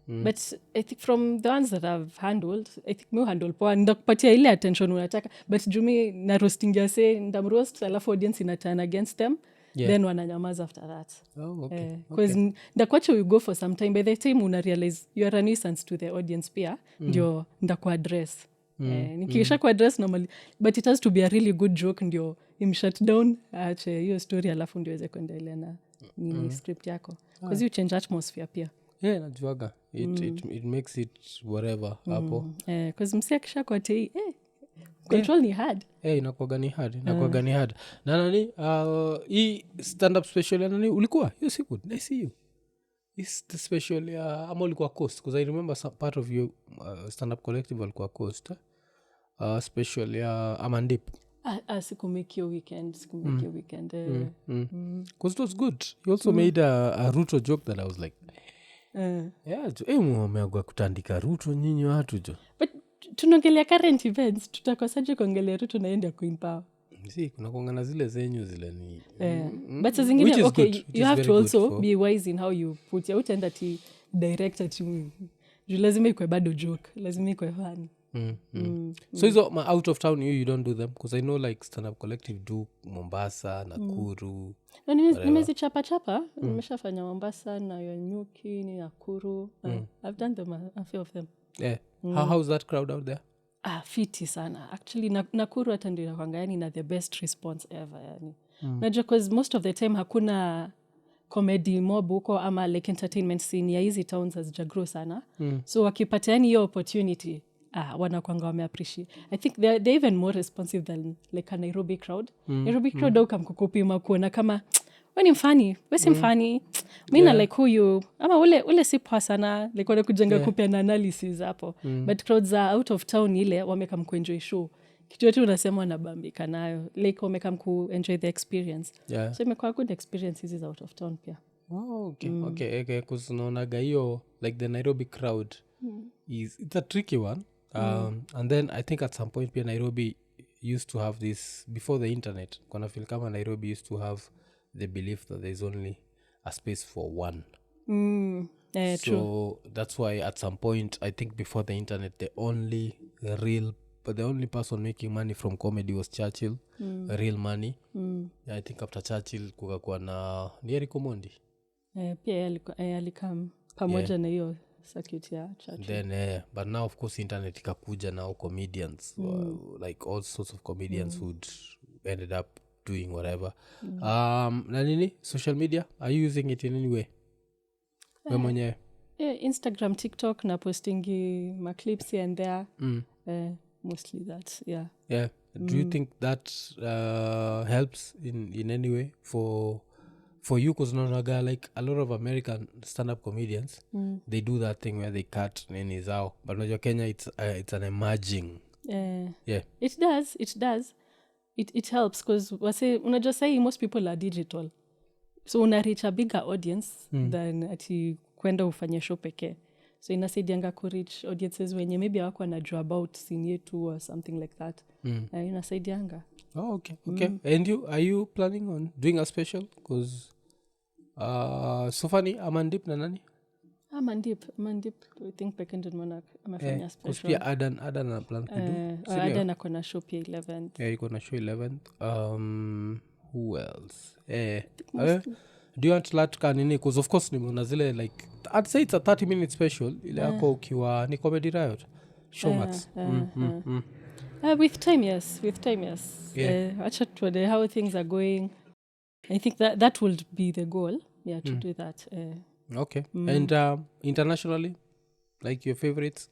Speaker 3: But I think from the ones that I've handled, I think me handle poa, ndakupatia ile attention unataka, but jumi na roasting ya say ndamroast alafu audience ina turn against them. Then wananyamaza after that.
Speaker 2: Okay.
Speaker 3: Because ndakwacha we go for some time, by the time una realize you are a nuisance to the audience pia, ndio ndaku address. Nikisha ku address normally, but it has to be a really good joke ndio shut down aache hiyo story alafu ndio iweze kuendelea na script yako, because you change atmosphere pia.
Speaker 2: yeah najuaga it makes it whatever hapo
Speaker 3: cause msi akisha kwa tei control ni hard
Speaker 2: inakuwaga ni hard na nani hii stand up special ya nani ulikuwa hiyo siku I see you is the special ya ama ulikuwa coast because I remember some part of your stand up collective walikuwa coast special ya Amandip
Speaker 3: sikumekio weekend
Speaker 2: because it was good you also made a Ruto joke that I was like mmeagwa kutandika Ruto nyinyi watu jo
Speaker 3: but tunaongelea current events tutakosaje kuongelea Ruto naenda kuempower
Speaker 2: si kuna kuongana zile zenyu zile ni
Speaker 3: but saa zingine okay you have to also be wise in how you put your utenda ti director to you lazima ikwe bado joke lazima ikwe funny
Speaker 2: so hizo out of town you don't do them because I know like stand up collective do Mombasa Nakuru
Speaker 3: no nimezichapa nimeshafanya Mombasa na Nyuki ni Nakuru I've done them a few of them
Speaker 2: how's that crowd out there
Speaker 3: fiti sana actually Nakuru hata ndio inakwanga yani na the best response ever yani najua cause most of the time hakuna comedy mob huko ama like entertainment scene ya hizi towns hazijagrow sana so wakipata yani hiyo opportunity wanakwanga wameappreciate I think they're even more responsive than like a Nairobi crowd Nairobi crowd au kamkukupima kuona kama we mfani mfani mina like huyu ama ule si poa sana like wanakujenga kupia na analysis hapo but crowds are out of town ile wamekam kuenjoy show kitu yote unasema wanabambika nayo like wamekam kuenjoy the experience so imekuwa good experience hizi out of town pia
Speaker 2: okay kuznaonaga hiyo like the Nairobi crowd it's a tricky one and then I think at some point pia Nairobi used to have this before the internet kuna feel kama Nairobi used to have the belief that there's only a space for one so
Speaker 3: true.
Speaker 2: That's why at some point I think before the internet the only person making money from comedy was Churchill real money I think after Churchill kukakuwa na Iko Mondi
Speaker 3: pia alikam pamoja na hiyo circuit ya Churchill
Speaker 2: then but now of course internet ikakuja now comedians like all sorts of comedians would ended up doing whatever na nini social media are you using it in any way we mwenyewe
Speaker 3: Instagram TikTok na postingi ma clips here and there mostly that
Speaker 2: yeah do you think that helps in any way for you because naonaga like a lot of American stand-up comedians they do that thing where they cut nini zao but unajua Kenya it's an emerging
Speaker 3: it does it helps because unajua say most people are digital so una reach a bigger audience than ati kwenda ufanye show pekee so inasaidianga kureach audiences wenye maybe hawako wanajua about scene yetu or something like that inasaidianga
Speaker 2: okay and are you planning on doing a special because so funny Amandip na nani
Speaker 3: Amandip I think Peckend and Monarch amefanya special
Speaker 2: pia Adan na plan to do
Speaker 3: Adan akona show pia 11th
Speaker 2: iko na show 11th who else do you want to latka nini because of course nimeona zile like I'd say it's a 30 minute special ile yako ukiwa ni comedy riot showmats
Speaker 3: with time yes acha tuone how things are going I think that will be the goal to do that
Speaker 2: okay and internationally like your favorites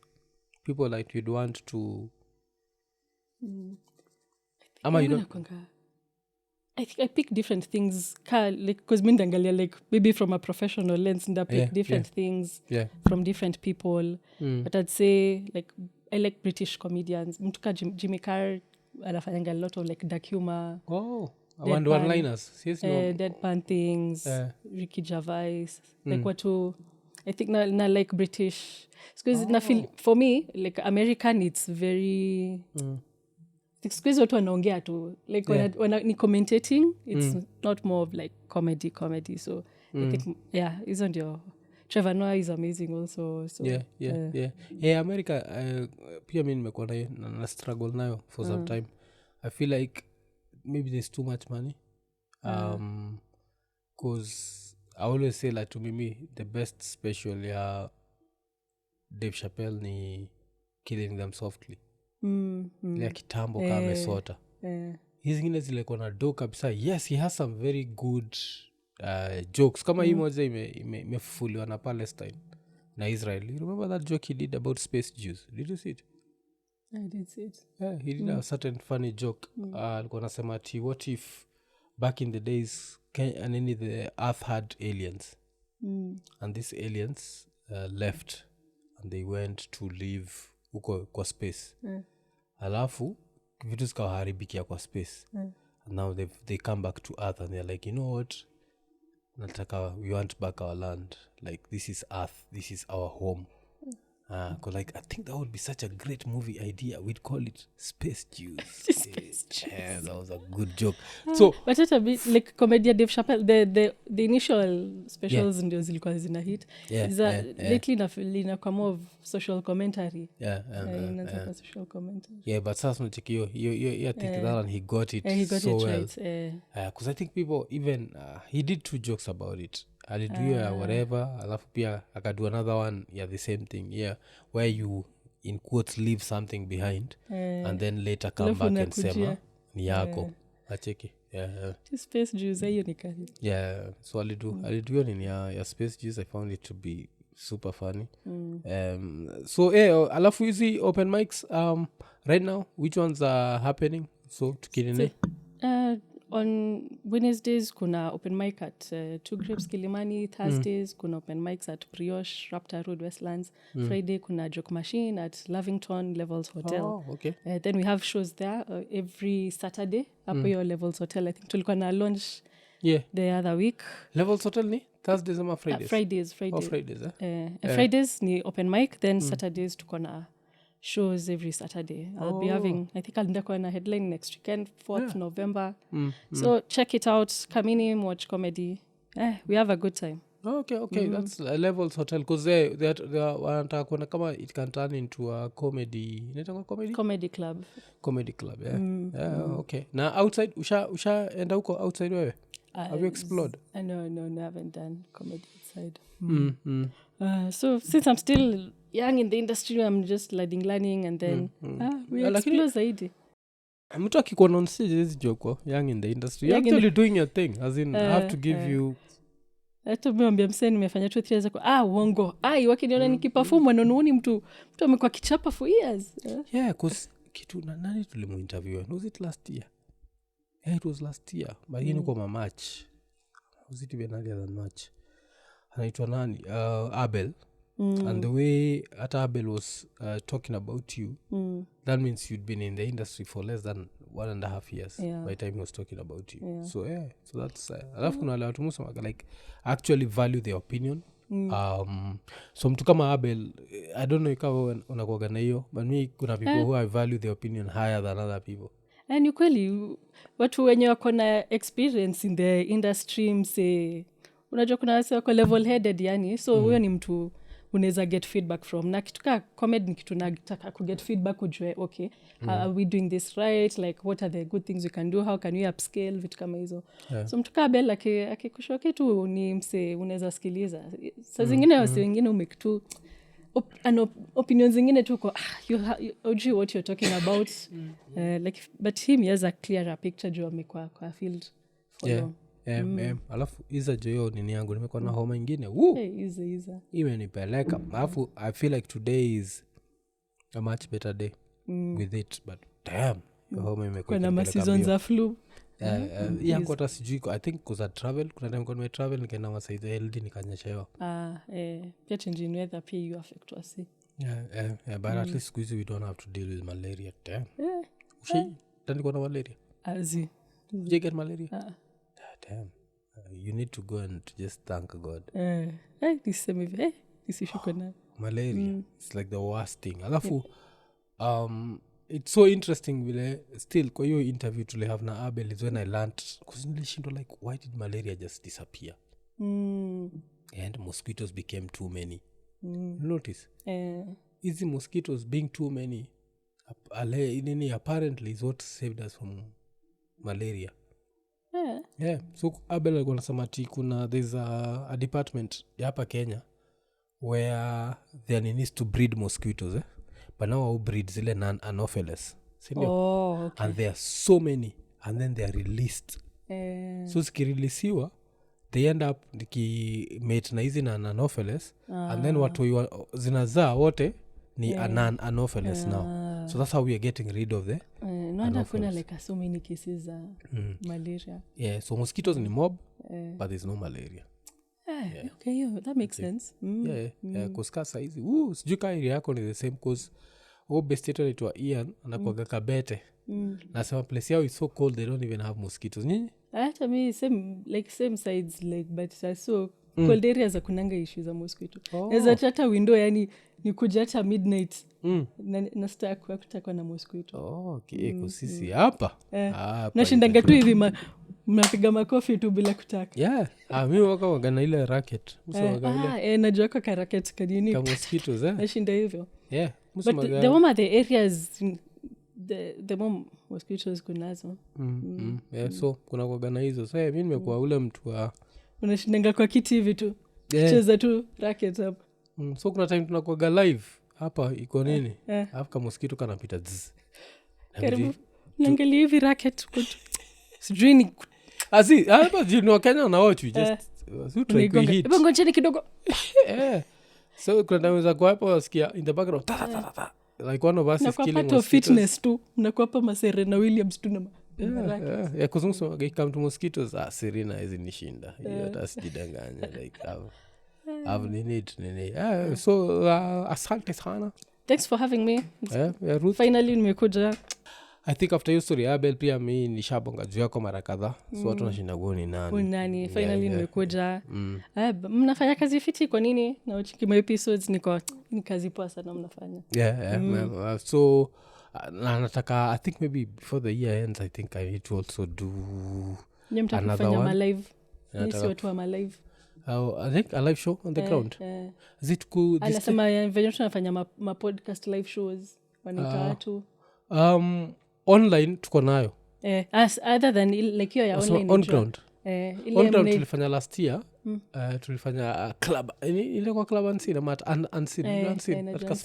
Speaker 2: people like you'd want to ama you don't
Speaker 3: I think I pick different things like because mindangalia like maybe from a professional lens and I pick different things from different people but I'd say like I like British comedians mtuka Jimmy Carr anafanyanga a lot of like dark humor
Speaker 2: one-liners
Speaker 3: deadpan things Ricky Gervais like watu I think na like British because na feel for me like American it's very squeeze watu wanaongea tu like when ni commentating it's not more of like comedy so I think hizo ndio Trevor Noah is amazing also so
Speaker 2: America pia mimi nimekuwa na struggle nayo for some time I feel like maybe there's too much money because I always say like to me the best special ya Dave Chappelle ni Killing Them Softly ile kitambo kama amesota hizi zingine zile kona do kabisa yes he has some very good jokes kama hii moja imefufuliwa na Palestine na Israel. You remember that joke he did about space Jews? Did you see it?
Speaker 3: I did see it.
Speaker 2: Yeah, he did a certain funny joke. Alikuwa anasema ati what if back in the days the earth had aliens and these aliens left and they went to live huko kwa space. Alafu vitu zikawaharibikia kwa space. And now they come back to earth and they're like, you know what, nataka we want back our land, like this is earth, this is our home. Cause like I think that would be such a great movie idea. We'd call it Space Jews.
Speaker 3: Space Jews.
Speaker 2: Yeah, that was a good joke. So
Speaker 3: but it's a bit like comedian Dave Chappelle, the initial specials ndio zilikuwa zina hit. Lately inakuwa more of social commentary. Inataka social commentary.
Speaker 2: Yeah, but sasa unacheki I think that one he got it
Speaker 3: so
Speaker 2: well.
Speaker 3: Right.
Speaker 2: Because I think people even he did 2 jokes about it. Alidu whatever, alafu pia akadu another one, the same thing, where you in quotes leave something behind and then later come back and sema ni yako. Acheki.
Speaker 3: Space Jews hiyo ni kali.
Speaker 2: So alidu nini ya Space Jews. I found it to be super funny. So alafu hizi open mics right now, which ones are happening? So tukinene
Speaker 3: on Wednesdays kuna open mic at Two Grapes Kilimani. Thursdays kuna open mics at Brioche Rapta Road Westlands. Friday kuna Joke Machine at Lavington Levels Hotel.
Speaker 2: Okay.
Speaker 3: Then we have shows there every Saturday hapo your Levels Hotel. I think tulikuwa na launch the other week.
Speaker 2: Levels Hotel ni Thursdays ama Fridays?
Speaker 3: Fridays.
Speaker 2: Fridays.
Speaker 3: Fridays ni open mic, then Saturdays tuko na shows every Saturday. I'll be having, I think I'll end up on a headline next weekend, 4th November. So check it out. Come in, watch comedy. We have a good time.
Speaker 2: Okay. That's Levels Hotel, because they wanataka kuona kama it can turn into a comedy. Inaitwa
Speaker 3: Comedy club.
Speaker 2: Comedy club, okay. Na outside usha enda huko outside wewe? Have you explored?
Speaker 3: No, I haven't done comedy outside. So since I'm still young in the industry, I'm just learning and then we explore zaidi.
Speaker 2: Mtu akikuwa on stage hizi joko young in the industry, you're actually doing your thing, as in I have to give you.
Speaker 3: Hata mwambia msee nimefanya 2 3 years ago uongo wakiniona nikiperform wananuoni mtu amekuwa kichapa for years.
Speaker 2: Cause kitu nani tulimuinterview, was it last year? It was last year, but yeye kwa March. Was it even earlier than March? Anaitwa nani? Abel. And the way Abel was talking about you, that means you'd been in the industry for less than 1.5 years by the time he was talking about you. So that's alafu kuna wale watu musema like actually value their opinion. So mtu kama Abel, I don't know ikawa unakuwaga na hiyo, but me kuna people who I value their opinion higher than other people.
Speaker 3: And kweli watu wenye wako na experience in the industry mse, unajua kuna wase wako level headed yani, so huyo ni mtu unaweza get feedback from. Na kitu ka comedy ni kitu nataka ku get feedback ujue okay, are we doing this right, like what are the good things we can do, how can we upscale, vitu kama hizo. So mtu ka Bella akikushwa kitu ni mse unaweza sikiliza. Saa zingine wase wengine umekitu opinions zingine tu kwa you know what you're talking about. Like but him has a clearer picture juu amekuwa kwa field for long.
Speaker 2: Alafu iza joyo nini yangu nimekuwa na homa ingine
Speaker 3: iza
Speaker 2: imenipeleka. Alafu I feel like today is a much better day with it, but damn homa imekuwa
Speaker 3: na ma-seasons za flu.
Speaker 2: Kota sijui, I think because I travel, kuna time kwa travel nikaenda masaiza LD nikanyeshewa.
Speaker 3: Pia change in weather pia you affect wasi.
Speaker 2: But at least squeeze we don't have to deal with malaria. Damn. Tani kwa na malaria?
Speaker 3: Azi.
Speaker 2: Did you get malaria? Damn. You need to go and just thank God. Malaria. It's like the worst thing. Alafu, it's so interesting vile still kwa hiyo interview tule have na Abel is when I learned, because nilishindwa like why did malaria just disappear? And mosquitoes became too many. Notice? Easy mosquitoes being too many apparently is what saved us from malaria. So Abel alikuwa anasema ati there's a department hapa Kenya where there needs to breed mosquitoes but now who breed zile non-anopheles, okay. And there are so many and then they are released. So zikireleasiwa they end up nikimate na hizi na anopheles and then watu zinazaa wote ni anopheles now so that's how we are getting rid of the
Speaker 3: no kuna like so many cases malaria
Speaker 2: so mosquitoes ni mob but there's no malaria
Speaker 3: okay that makes sense
Speaker 2: kuska saizi sijui kaa area yako ni the same cause bestator itwa Ian anakuaga Kabete nasema place yao is so cold they don't even have mosquitoes nyinyi
Speaker 3: hata mi same sides like but so cold areas akunanga issue za mosquito naweza hata window yani ni kuja hata midnight na start kutakwa na mosquito
Speaker 2: okay kusisi hapa
Speaker 3: nashindanga tu hivi mnapiga makofi tu bila kutaka
Speaker 2: mimi waka na ile racket
Speaker 3: najua kwa racket kanini
Speaker 2: kama mosquitoes
Speaker 3: nashinda hivyo
Speaker 2: but
Speaker 3: the more the areas the more mosquitoes kunazo
Speaker 2: so kuna kuagana hizo so mimi nimekuwa ule mtu wa
Speaker 3: unashindanga kwa kiti hivi tu cheza tu racket hapa
Speaker 2: so kuna time tunakuaga live hapa iko nini hapa mosquito kanapita
Speaker 3: karibu niangalie hivi racket sijui ni
Speaker 2: hapa ni Wakenya na watch just try to hit
Speaker 3: ngojeni kidogo
Speaker 2: so kuna time za kwa hapo wasikia in the background like one of us is killing
Speaker 3: mosquitoes. Fitness tu mnakuwa hapa Maserena Williams tu na
Speaker 2: kuzunguswa come to mosquitoes Serena hizi nishinda hiyo hata sijidanganya like I've nini so asante sana
Speaker 3: thanks for having me
Speaker 2: Ruth.
Speaker 3: Finally nimekuja
Speaker 2: I think after your story Abel pia mi nishabonga juu yako mara kadhaa so watu nashinda goni
Speaker 3: nani finally nimekuja mnafanya kazi fiti kwa nini na uchikima episodes ni kazi poa sana mnafanya
Speaker 2: so nataka I think maybe before the year ends I think I need to also do another one
Speaker 3: malive nisi watu wa malive
Speaker 2: I think a live show on the ground is it cool
Speaker 3: anasema venye tunafanya ma podcast live shows wanaita watu
Speaker 2: online tuko nayo
Speaker 3: other than like hiyo ya online
Speaker 2: on ground on ground tulifanya last year tulifanya club ile kwa club unseen ama unseen katika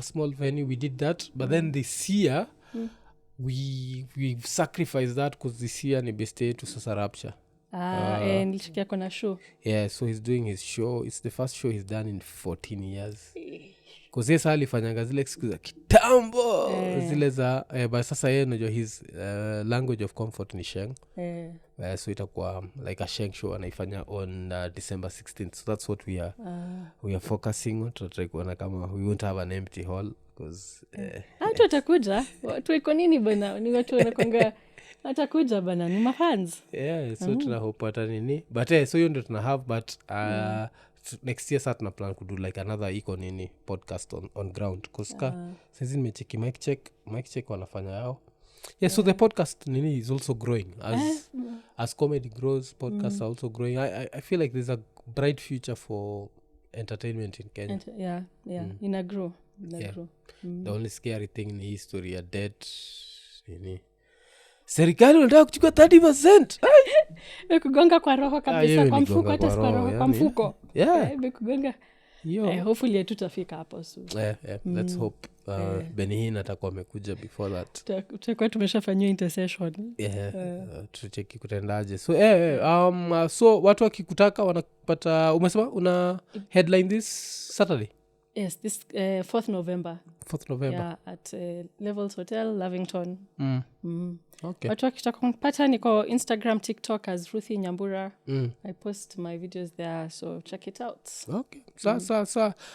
Speaker 2: small venue we did that but then this year we sacrificed that because this year ni best yetu sasa RAPCHA
Speaker 3: nilichikia kona show
Speaker 2: so he's doing his show it's the first show he's done in 14 years because yeye alifanyanga zile siku za kitambo zile za but sasa yeye unajua his language of comfort ni Sheng so itakuwa like a Sheng show anaifanya on December 16th so that's what we are focusing on to try kuona kama we won't have an empty hall because
Speaker 3: watu watakuja watu iko nini bana ni watu wanakonga atakuja bana ni mafans
Speaker 2: so tunahope hata nini but so hiyo ndio tuna have but next year tuna plan to do like another Iko Nini podcast on ground kuska sasa nimecheki mic check wanafanya yao so the podcast nini is also growing as comedy grows podcasts are also growing I feel like there's a bright future for entertainment in Kenya
Speaker 3: ina grow
Speaker 2: the only scary thing ni history ya debt nini serikali unataka kuchukua 30%
Speaker 3: kugonga kwa roho kabisa kwa mfuko hata kwa roho kwa mfuko kugonga hopefully tutafika hapo soon
Speaker 2: let's hope Benihin atakuwa amekuja before that
Speaker 3: tutakuwa tumeshafanywa intercession
Speaker 2: tucheki kutendaje so so watu wakikutaka wanapata umesema una headline this Saturday
Speaker 3: yes this 4th November at Levels Hotel Lavington
Speaker 2: okay
Speaker 3: watu wakitaka kumpata niko Instagram TikTok as Ruth Nyambura I post my videos there so check it out
Speaker 2: okay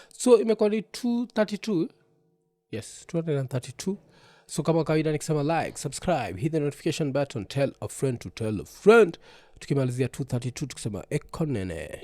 Speaker 2: so imekuwa ni 232 yes 232 so kama kawaida nikisema like subscribe hit the notification button tell a friend to tell a friend tukimalizia 232 tukisema ekonene